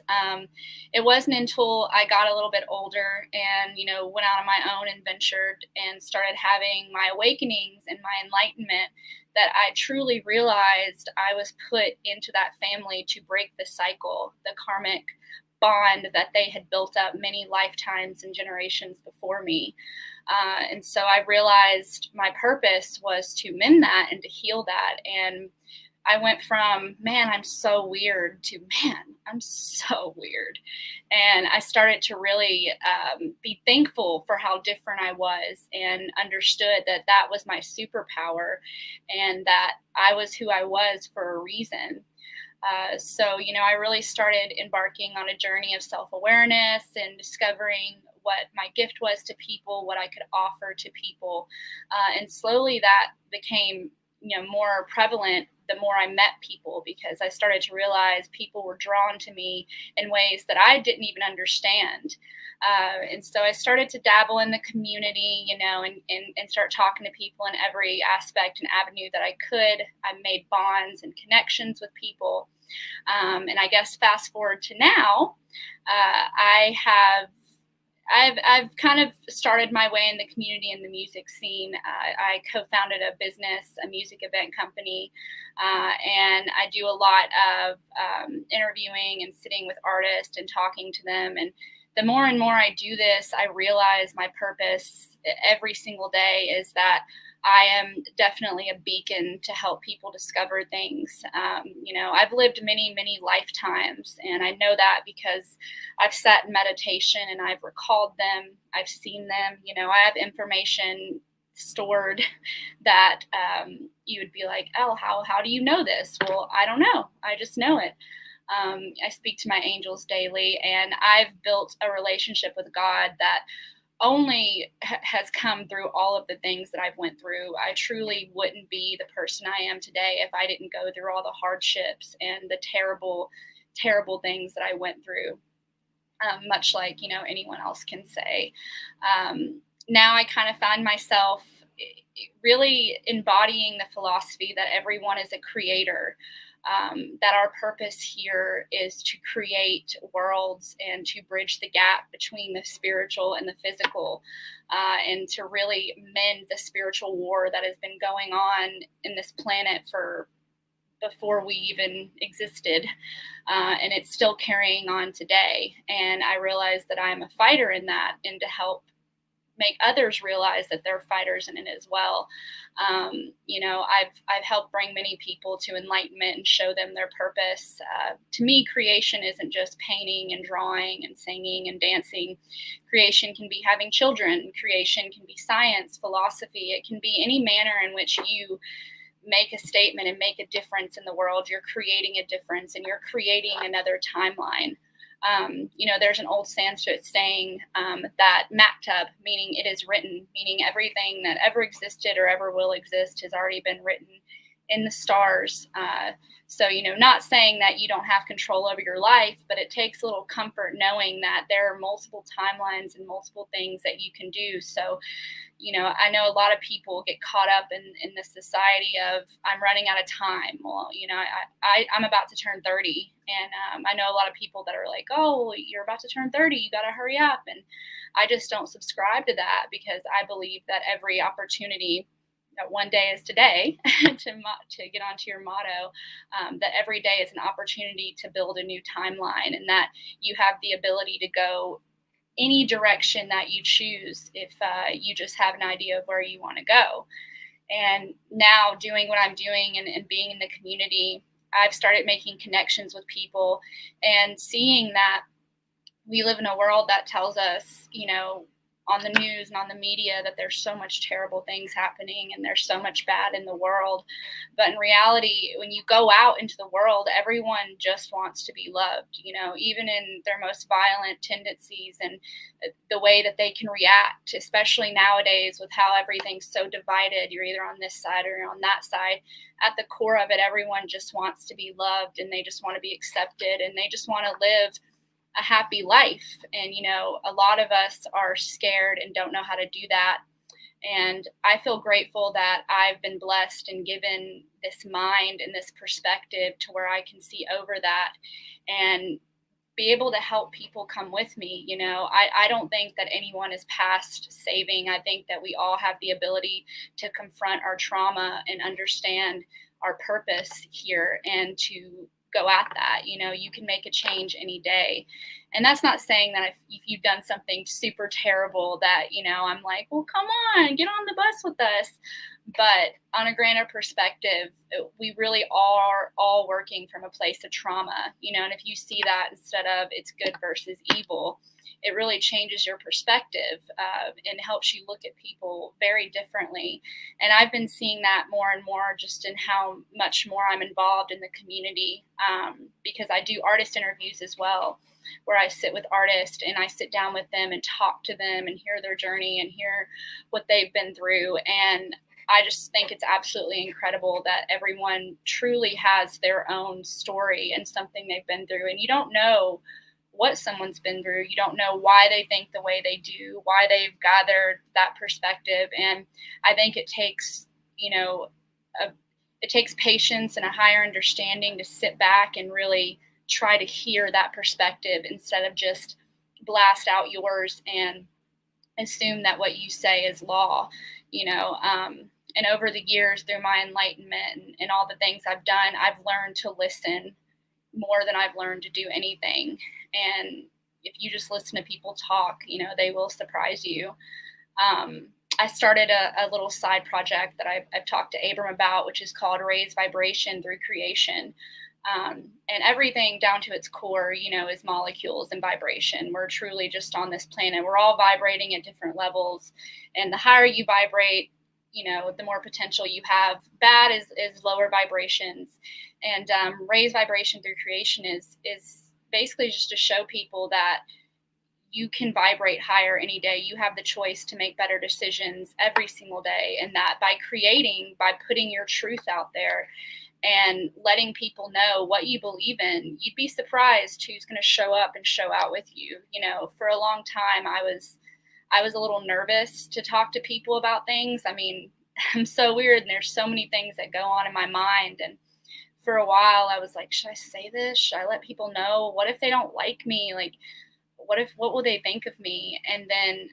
It wasn't until I got a little bit older and, you know, went out on my own and ventured and started having my awakenings and my enlightenment that I truly realized I was put into that family to break the cycle, the karmic bond that they had built up many lifetimes and generations before me. And so I realized my purpose was to mend that and to heal that. And I went from, man, I'm so weird, to, man, I'm so weird. And I started to really be thankful for how different I was, and understood that that was my superpower and that I was who I was for a reason. So, you know, I really started embarking on a journey of self-awareness and discovering what my gift was to people, what I could offer to people. And slowly that became more prevalent the more I met people, because I started to realize people were drawn to me in ways that I didn't even understand. And so I started to dabble in the community, and start talking to people in every aspect and avenue that I could. I made bonds and connections with people. And I guess fast forward to now, I've kind of started my way in the community and the music scene. I co-founded a business, a music event company, and I do a lot of interviewing and sitting with artists and talking to them. And the more and more I do this, I realize my purpose every single day is that I am definitely a beacon to help people discover things. I've lived many, many lifetimes, and I know that because I've sat in meditation and I've recalled them. I've seen them. I have information stored that you would be like, oh, how do you know this? Well, I don't know. I just know it. I speak to my angels daily, and I've built a relationship with God that only has come through all of the things that I've went through. I truly wouldn't be the person I am today if I didn't go through all the hardships and the terrible, terrible things that I went through, much like, anyone else can say. Now I kind of find myself really embodying the philosophy that everyone is a creator. That our purpose here is to create worlds and to bridge the gap between the spiritual and the physical, and to really mend the spiritual war that has been going on in this planet for before we even existed, and it's still carrying on today. And I realize that I'm a fighter in that, and to help make others realize that they're fighters in it as well. I've helped bring many people to enlightenment and show them their purpose. To me, creation isn't just painting and drawing and singing and dancing. Creation can be having children. Creation can be science, philosophy. It can be any manner in which you make a statement and make a difference in the world. You're creating a difference, and you're creating another timeline. There's an old Sanskrit saying that maktub, meaning it is written, meaning everything that ever existed or ever will exist has already been written in the stars. So, not saying that you don't have control over your life, but it takes a little comfort knowing that there are multiple timelines and multiple things that you can do. So, I know a lot of people get caught up in the society of, I'm running out of time. Well, I'm about to turn 30, and I know a lot of people that are like, oh, you're about to turn 30, you got to hurry up. And I just don't subscribe to that, because I believe that every opportunity, that one day is today, to get onto your motto, that every day is an opportunity to build a new timeline, and that you have the ability to go any direction that you choose if you just have an idea of where you want to go. And now doing what I'm doing and being in the community, I've started making connections with people and seeing that we live in a world that tells us, on the news and on the media, that there's so much terrible things happening and there's so much bad in the world. But in reality, when you go out into the world, everyone just wants to be loved, even in their most violent tendencies and the way that they can react, especially nowadays with how everything's so divided. You're either on this side or you're on that side. At the core of it, everyone just wants to be loved, and they just want to be accepted, and they just want to live a happy life. And, a lot of us are scared and don't know how to do that. And I feel grateful that I've been blessed and given this mind and this perspective to where I can see over that and be able to help people come with me. I don't think that anyone is past saving. I think that we all have the ability to confront our trauma and understand our purpose here and to go at that. You can make a change any day. And that's not saying that if you've done something super terrible that, I'm like, well, come on, get on the bus with us. But on a grander perspective, we really are all working from a place of trauma, and if you see that instead of it's good versus evil, it really changes your perspective and helps you look at people very differently. And I've been seeing that more and more just in how much more I'm involved in the community, because I do artist interviews as well, where I sit with artists and I sit down with them and talk to them and hear their journey and hear what they've been through. And I just think it's absolutely incredible that everyone truly has their own story and something they've been through. And you don't know what someone's been through. You don't know why they think the way they do, why they've gathered that perspective. And I think it takes, it takes patience and a higher understanding to sit back and really try to hear that perspective instead of just blast out yours and assume that what you say is law, and over the years, through my enlightenment and all the things I've done, I've learned to listen more than I've learned to do anything. And if you just listen to people talk, they will surprise you. I started a little side project that I've talked to Abram about, which is called Raise Vibration Through Creation. And everything down to its core, is molecules and vibration. We're truly just on this planet. We're all vibrating at different levels. And the higher you vibrate, the more potential you have. Bad is lower vibrations. And raise vibration through creation is basically just to show people that you can vibrate higher any day. You have the choice to make better decisions every single day. And that by putting your truth out there and letting people know what you believe in, you'd be surprised who's going to show up and show out with you. For a long time, I was a little nervous to talk to people about things. I mean, I'm so weird, and there's so many things that go on in my mind. And for a while, I was like, should I say this? Should I let people know? What if they don't like me? Like, what will they think of me? And then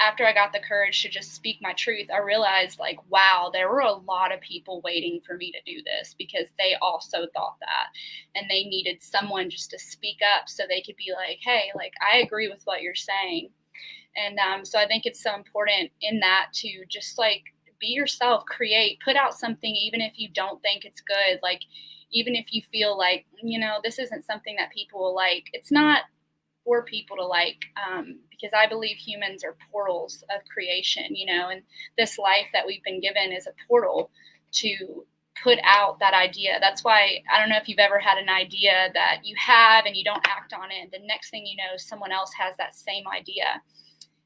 after I got the courage to just speak my truth, I realized, like, wow, there were a lot of people waiting for me to do this because they also thought that, and they needed someone just to speak up so they could be like, hey, like, I agree with what you're saying. And so I think it's so important in that to just, like, be yourself, put out something, even if you don't think it's good. Like, even if you feel like, this isn't something that people will like, it's not for people to like, because I believe humans are portals of creation, and this life that we've been given is a portal to put out that idea. That's why, I don't know if you've ever had an idea that you have and you don't act on it. The next thing you know, someone else has that same idea.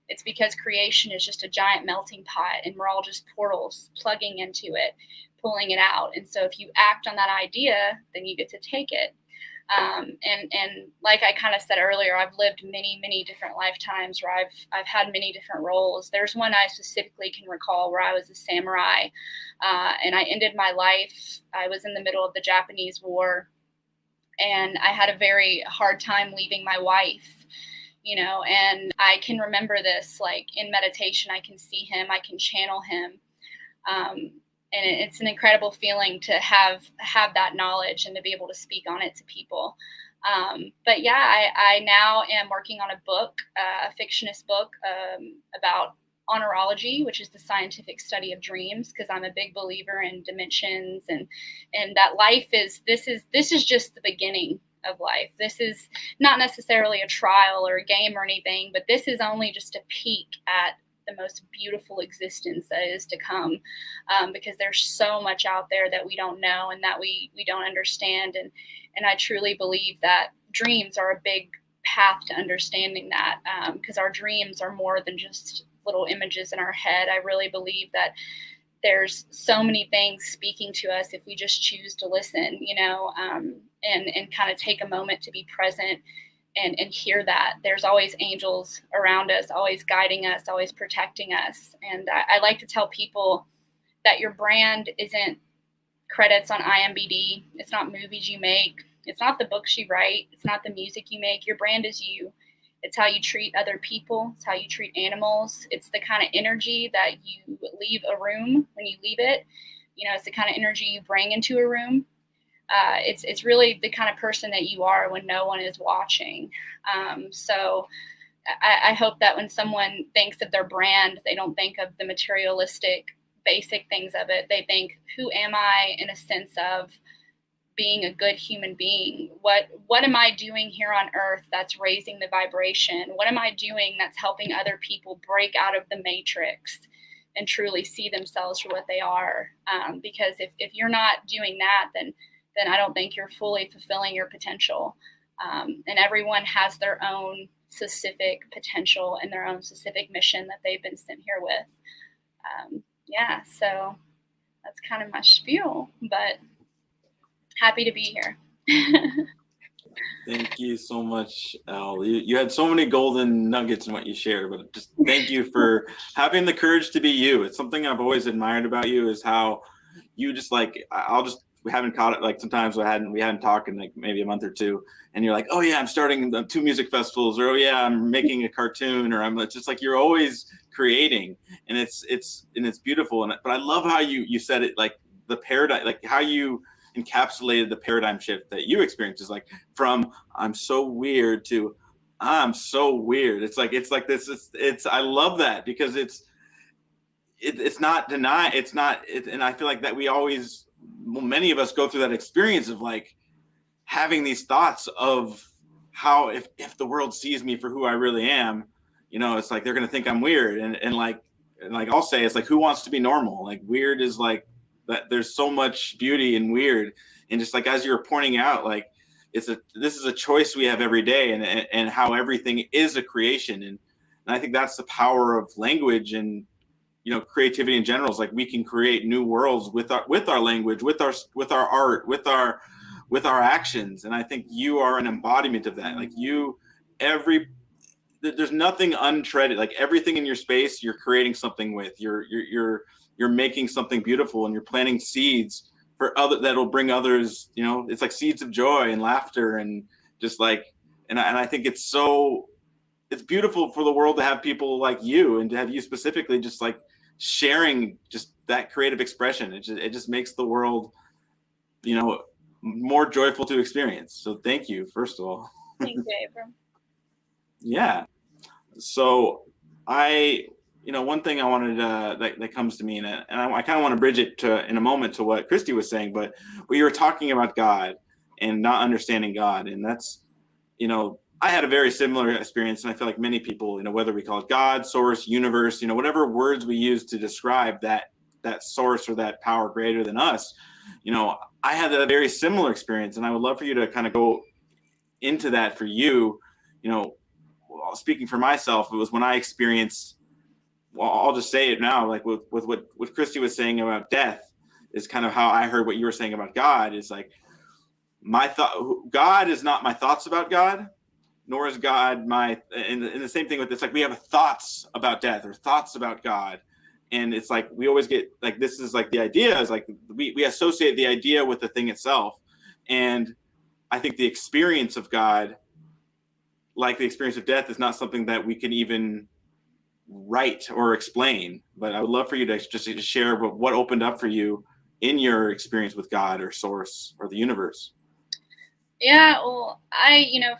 It's because creation is just a giant melting pot, and we're all just portals plugging into it, pulling it out. And so if you act on that idea, then you get to take it. And like I kind of said earlier, I've lived many, many different lifetimes where I've had many different roles. There's one I specifically can recall where I was a samurai, and I ended my life. I was in the middle of the Japanese War, and I had a very hard time leaving my wife. And I can remember this, like, in meditation, I can see him, I can channel him. And it's an incredible feeling to have that knowledge and to be able to speak on it to people. But yeah, I now am working on a book, a fictionist book, about honorology, which is the scientific study of dreams, because I'm a big believer in dimensions and that this is just the beginning of life. This is not necessarily a trial or a game or anything, but this is only just a peek at the most beautiful existence that is to come, because there's so much out there that we don't know and that we don't understand. And I truly believe that dreams are a big path to understanding that, because our dreams are more than just little images in our head. I really believe that there's so many things speaking to us if we just choose to listen, and kind of take a moment to be present and hear that. There's always angels around us, always guiding us, always protecting us. And I like to tell people that your brand isn't credits on IMDb. It's not movies you make. It's not the books you write. It's not the music you make. Your brand is you. It's how you treat other people. It's how you treat animals. It's the kind of energy that you leave a room when you leave it. It's the kind of energy you bring into a room. It's really the kind of person that you are when no one is watching. So I hope that when someone thinks of their brand, they don't think of the materialistic, basic things of it. They think, who am I in a sense of being a good human being? What am I doing here on earth that's raising the vibration? What am I doing that's helping other people break out of the matrix and truly see themselves for what they are? Because if you're not doing that, then I don't think you're fully fulfilling your potential. And everyone has their own specific potential and their own specific mission that they've been sent here with. So that's kind of my spiel, but happy to be here. Thank you so much, Elle. You had so many golden nuggets in what you shared, but just thank you for having the courage to be you. It's something I've always admired about you, is how you just like, we haven't caught it, like sometimes we hadn't talked in like maybe a month or two, and you're like, oh yeah, I'm starting 2 music festivals, or oh yeah, I'm making a cartoon, or it's just like, you're always creating, and it's beautiful. But I love how you said it, like the paradigm, like how you encapsulated the paradigm shift that you experienced, is like from I'm so weird to I'm so weird. It's like this. It's I love that, because it's not deny. It's not. And I feel like that many of us go through that experience of like having these thoughts of how if the world sees me for who I really am, it's like they're gonna think I'm weird, and like I'll say, it's like, who wants to be normal? Like weird is like that. There's so much beauty in weird, and just like as you were pointing out, like this is a choice we have every day, and how everything is a creation, and I think that's the power of language and creativity in general. Is like we can create new worlds with our language, with our art, with our actions, and I think you are an embodiment of that. Like there's nothing untreaded. Like everything in your space, you're creating something with. You're making something beautiful, and you're planting seeds for that'll bring others. It's like seeds of joy and laughter, and just like, and I think it's beautiful for the world to have people like you, and to have you specifically just like sharing just that creative expression. It just makes the world, more joyful to experience. So thank you, first of all. Thank you, Abram. Yeah. So one thing I wanted that comes to me, and I kind of want to bridge it in a moment to what Kristi was saying, but we were talking about God and not understanding God, and that's, I had a very similar experience, and I feel like many people, whether we call it God, source, universe, whatever words we use to describe that source or that power greater than us, I had a very similar experience, and I would love for you to kind of go into that for you. Speaking for myself, it was when I experienced, well, I'll just say it now, like with what Kristi was saying about death, is kind of how I heard what you were saying about God. Is like God is not my thoughts about God, nor is God and the same thing with this. Like we have thoughts about death or thoughts about God, and it's like we always get like, this is like the idea is like we associate the idea with the thing itself, and I think the experience of God, like the experience of death, is not something that we can even write or explain. But I would love for you to just share what opened up for you in your experience with God or source or the universe. Yeah, well,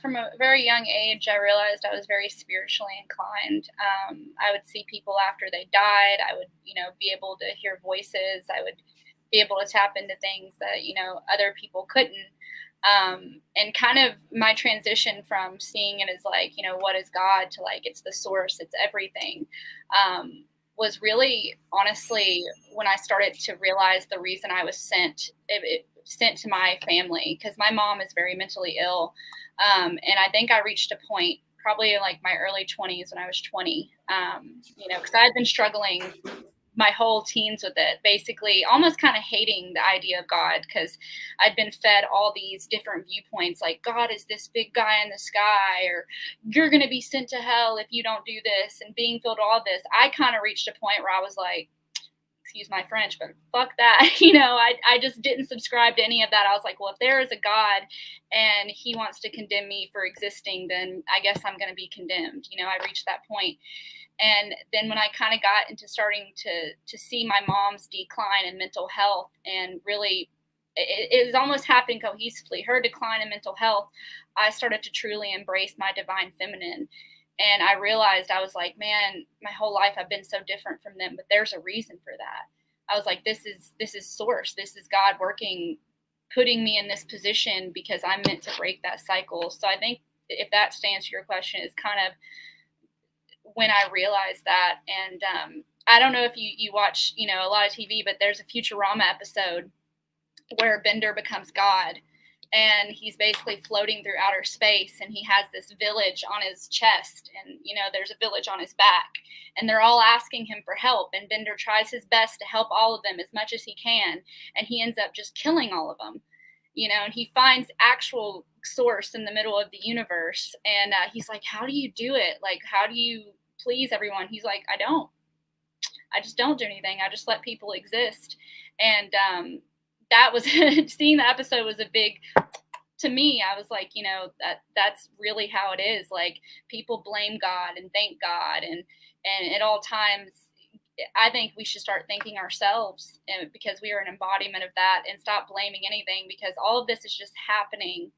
from a very young age, I realized I was very spiritually inclined. I would see people after they died. I would, be able to hear voices. I would be able to tap into things that, other people couldn't. And kind of my transition from seeing it as like, what is God, to like, it's the source, it's everything, was really, honestly, when I started to realize the reason I was sent to my family, because my mom is very mentally ill. And I think I reached a point probably in like my early 20s, when I was 20, because I had been struggling my whole teens with it, basically almost kind of hating the idea of God, because I'd been fed all these different viewpoints, like God is this big guy in the sky, or you're going to be sent to hell if you don't do this, and being filled all this. I kind of reached a point where I was like, excuse my French, but fuck that. I just didn't subscribe to any of that. I was like, well, if there is a God and he wants to condemn me for existing, then I guess I'm going to be condemned. I reached that point. And then when I kind of got into starting to see my mom's decline in mental health, and really it was almost happening cohesively, her decline in mental health, I started to truly embrace my divine feminine. And I realized, I was like, man, my whole life I've been so different from them, but there's a reason for that. I was like, this is source. This is God working, putting me in this position because I'm meant to break that cycle. So I think if that stands to your question, is kind of when I realized that. And I don't know if you watch, a lot of TV, but there's a Futurama episode where Bender becomes God. and he's basically floating through outer space, and he has this village on his chest, and there's a village on his back, and they're all asking him for help, and Bender tries his best to help all of them as much as he can, and he ends up just killing all of them, and he finds actual source in the middle of the universe, and he's like, how do you do it? Like, how do you please everyone? He's like, I just don't do anything. I just let people exist. And that was seeing the episode was a big, to me, I was like, that's really how it is. Like, people blame God and thank God. And at all times, I think we should start thanking ourselves, because we are an embodiment of that, and stop blaming anything, because all of this is just happening,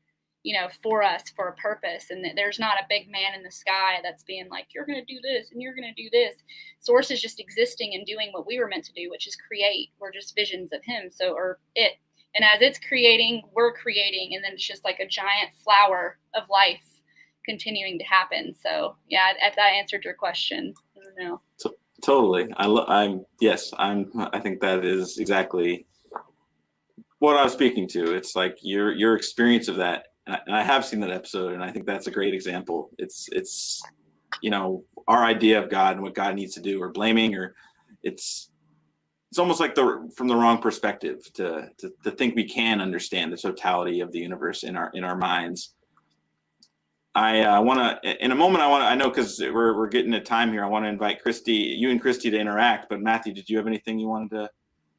for us, for a purpose. And there's not a big man in the sky that's being like, you're going to do this and you're going to do this. Source is just existing and doing what we were meant to do, which is create. We're just visions of him. Or it. And as it's creating, we're creating. And then it's just like a giant flower of life continuing to happen. So yeah, if that answered your question, I don't know. Totally. I think that is exactly what I was speaking to. It's like your experience of that. And I have seen that episode, and I think that's a great example. It's our idea of God and what God needs to do, or blaming, or it's almost like from the wrong perspective to think we can understand the totality of the universe in our minds. I want to, in a moment, I know, because we're getting to time here, I want to invite you and Kristi to interact. But Matthew, did you have anything you wanted to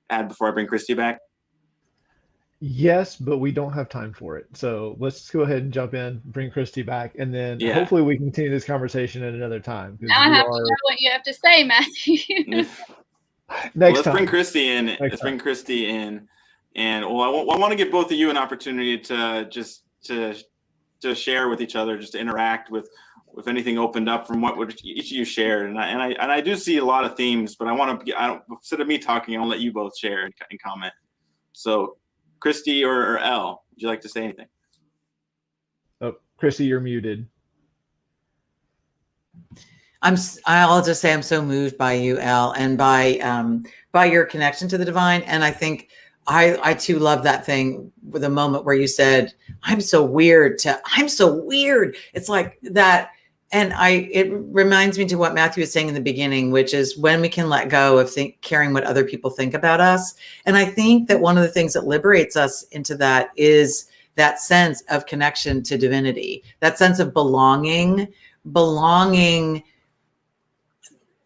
add before I bring Kristi back? Yes, but we don't have time for it. So let's go ahead and jump in, bring Kristi back, and then hopefully we continue this conversation at another time. I have to know what you have to say, Matthew. Let's bring Kristi in. Bring Kristi in. And I want to give both of you an opportunity to just to share with each other, just to interact with anything opened up from what each of you shared. And I do see a lot of themes, but instead of me talking, I'll let you both share and comment. So Kristi or Elle, would you like to say anything? Oh, Kristi, you're muted. I'll just say I'm so moved by you, Elle, and by your connection to the divine. And I think I too love that thing with a moment where you said, I'm so weird. It's like that. And it reminds me to what Matthew was saying in the beginning, which is when we can let go of caring what other people think about us. And I think that one of the things that liberates us into that is that sense of connection to divinity, that sense of belonging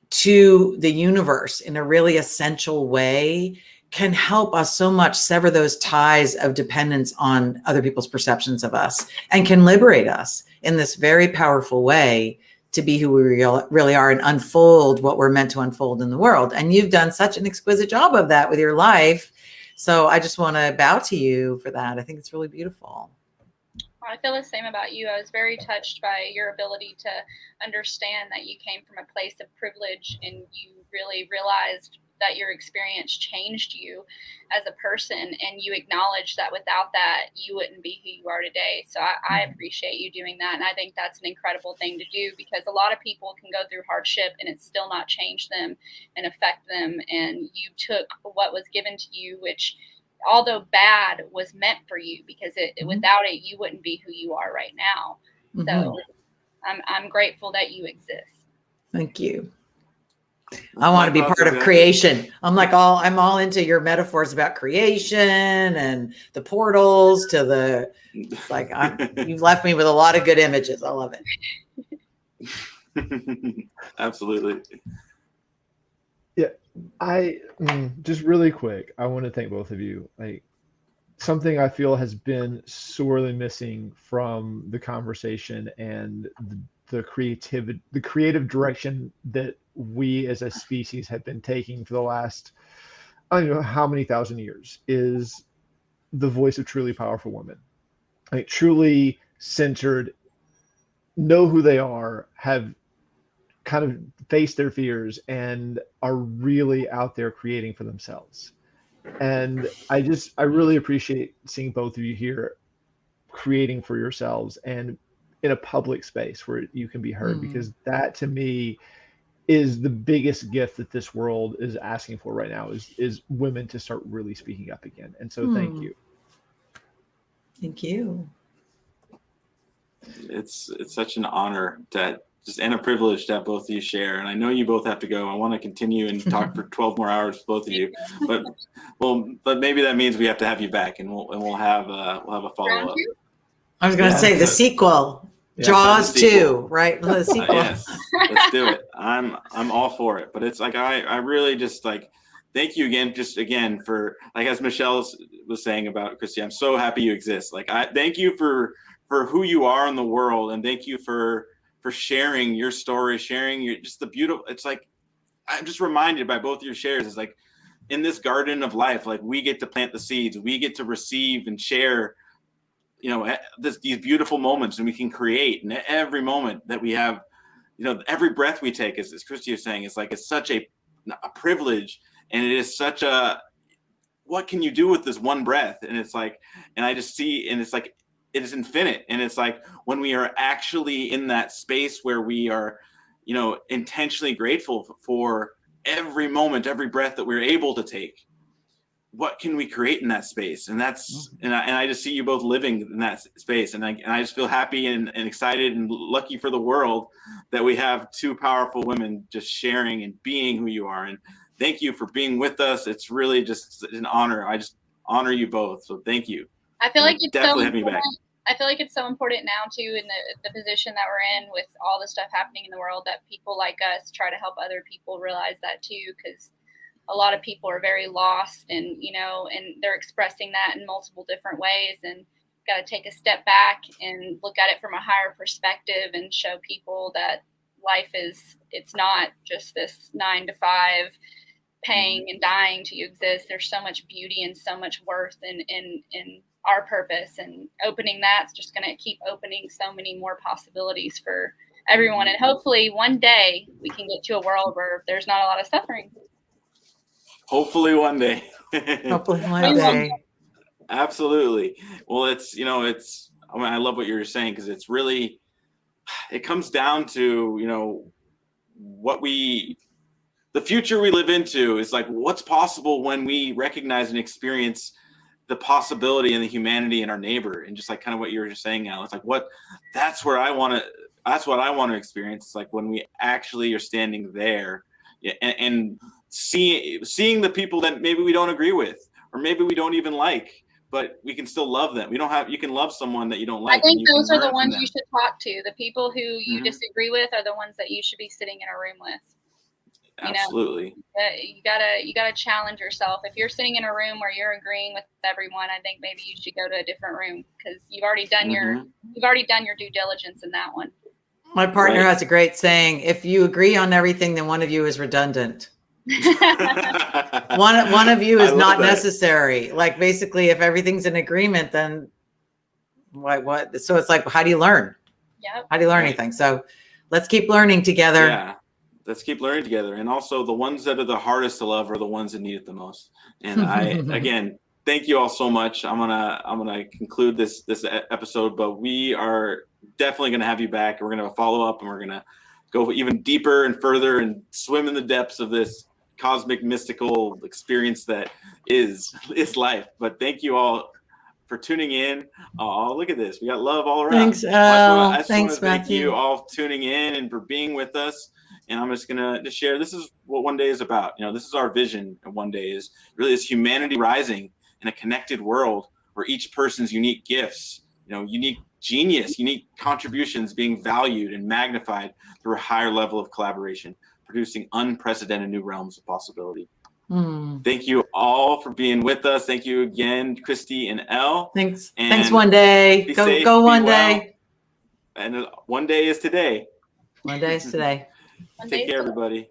to the universe in a really essential way, can help us so much sever those ties of dependence on other people's perceptions of us, and can liberate us in this very powerful way to be who we really are and unfold what we're meant to unfold in the world. And you've done such an exquisite job of that with your life. So I just want to bow to you for that. I think it's really beautiful. I feel the same about you. I was very touched by your ability to understand that you came from a place of privilege, and you really realized that your experience changed you as a person, and you acknowledged that without that, you wouldn't be who you are today. So I appreciate you doing that. And I think that's an incredible thing to do, because a lot of people can go through hardship and it's still not change them and affect them. And you took what was given to you, which, although bad, was meant for you, because without it, you wouldn't be who you are right now. So I'm grateful that you exist. Thank you. I want to be part of creation. I'm all into your metaphors about creation and the portals to you've left me with a lot of good images. I love it. Absolutely. Yeah. I just really quick, I want to thank both of you. Like, something I feel has been sorely missing from the conversation and the creative direction that we as a species have been taking for the last, I don't know how many thousand years, is the voice of truly powerful women. Like, truly centered, know who they are, have kind of faced their fears, and are really out there creating for themselves. And I really appreciate seeing both of you here creating for yourselves and in a public space where you can be heard, because that to me is the biggest gift that this world is asking for right now, is women to start really speaking up again. And so thank you. Thank you. It's such an honor and a privilege to have both of you share. And I know you both have to go. I want to continue and talk for 12 more hours with both of you. But maybe that means we have to have you back, and we'll have a follow up. I was going to say the sequel, Jaws 2, right? The sequel. Yes, let's do it. I'm all for it. But it's like I really just like thank you again for, like, as Michelle was saying about Kristi, I'm so happy you exist. Like, I thank you for who you are in the world, and thank you for sharing your story, sharing your just the beautiful. It's like I'm just reminded by both your shares. It's like in this garden of life, like we get to plant the seeds, we get to receive and share, these beautiful moments, and we can create. And every moment that we have, every breath we take, as Kristi was saying, it's such a privilege, and it is such a, what can you do with this one breath? And it's like, and I just see, and it's like, it is infinite. And it's like when we are actually in that space where we are, intentionally grateful for every moment, every breath that we're able to take, what can we create in that space? And that's, and I just see you both living in that space. And I just feel happy and excited and lucky for the world that we have two powerful women just sharing and being who you are. And thank you for being with us. It's really just an honor. I just honor you both. So thank you. I feel like it's definitely so have me back. I feel like it's so important now too, in the position that we're in with all the stuff happening in the world, that people like us try to help other people realize that too, because a lot of people are very lost, and and they're expressing that in multiple different ways, and got to take a step back and look at it from a higher perspective and show people that life it's not just this 9 to 5 paying and dying to exist. There's so much beauty and so much worth in our purpose, and opening that's just going to keep opening so many more possibilities for everyone. And hopefully one day we can get to a world where there's not a lot of suffering. Hopefully one day. Hopefully one day. Absolutely. Well, I love what you're saying, because it's really, it comes down to, the future we live into is like what's possible when we recognize and experience the possibility and the humanity in our neighbor. And just like kind of what you were just saying, Al, it's like that's what I want to experience. It's like when we actually are standing there, and seeing the people that maybe we don't agree with, or maybe we don't even like, but we can still love them. You can love someone that you don't like. I think those are the ones you should talk to. The people who you disagree with are the ones that you should be sitting in a room with. Absolutely. You gotta challenge yourself. If you're sitting in a room where you're agreeing with everyone, I think maybe you should go to a different room, because you've already done your due diligence in that one. My partner has a great saying: if you agree on everything, then one of you is redundant. one of you is not necessary. Like, basically, if everything's in agreement, then what? So it's like, how do you learn? Yep. How do you learn anything? So let's keep learning together. Yeah. Let's keep learning together. And also, the ones that are the hardest to love are the ones that need it the most. And again, thank you all so much. I'm gonna conclude this episode, but we are definitely gonna have you back. We're gonna follow up, and we're gonna go even deeper and further and swim in the depths of this cosmic mystical experience that is life. But thank you all for tuning in. Oh, look at this. We got love all around. Thanks, Elle. I just want to thank Matthew. you all tuning in and for being with us. And I'm just going to share, this is what One Day is about. This is our vision of One Day, is really this humanity rising in a connected world where each person's unique gifts, unique genius, unique contributions being valued and magnified through a higher level of collaboration, producing unprecedented new realms of possibility. Thank you all for being with us. Thank you again, Kristi and Elle. Thanks. Thanks, One Day. Go One Day. And one day is today. One day is today. Take care, everybody.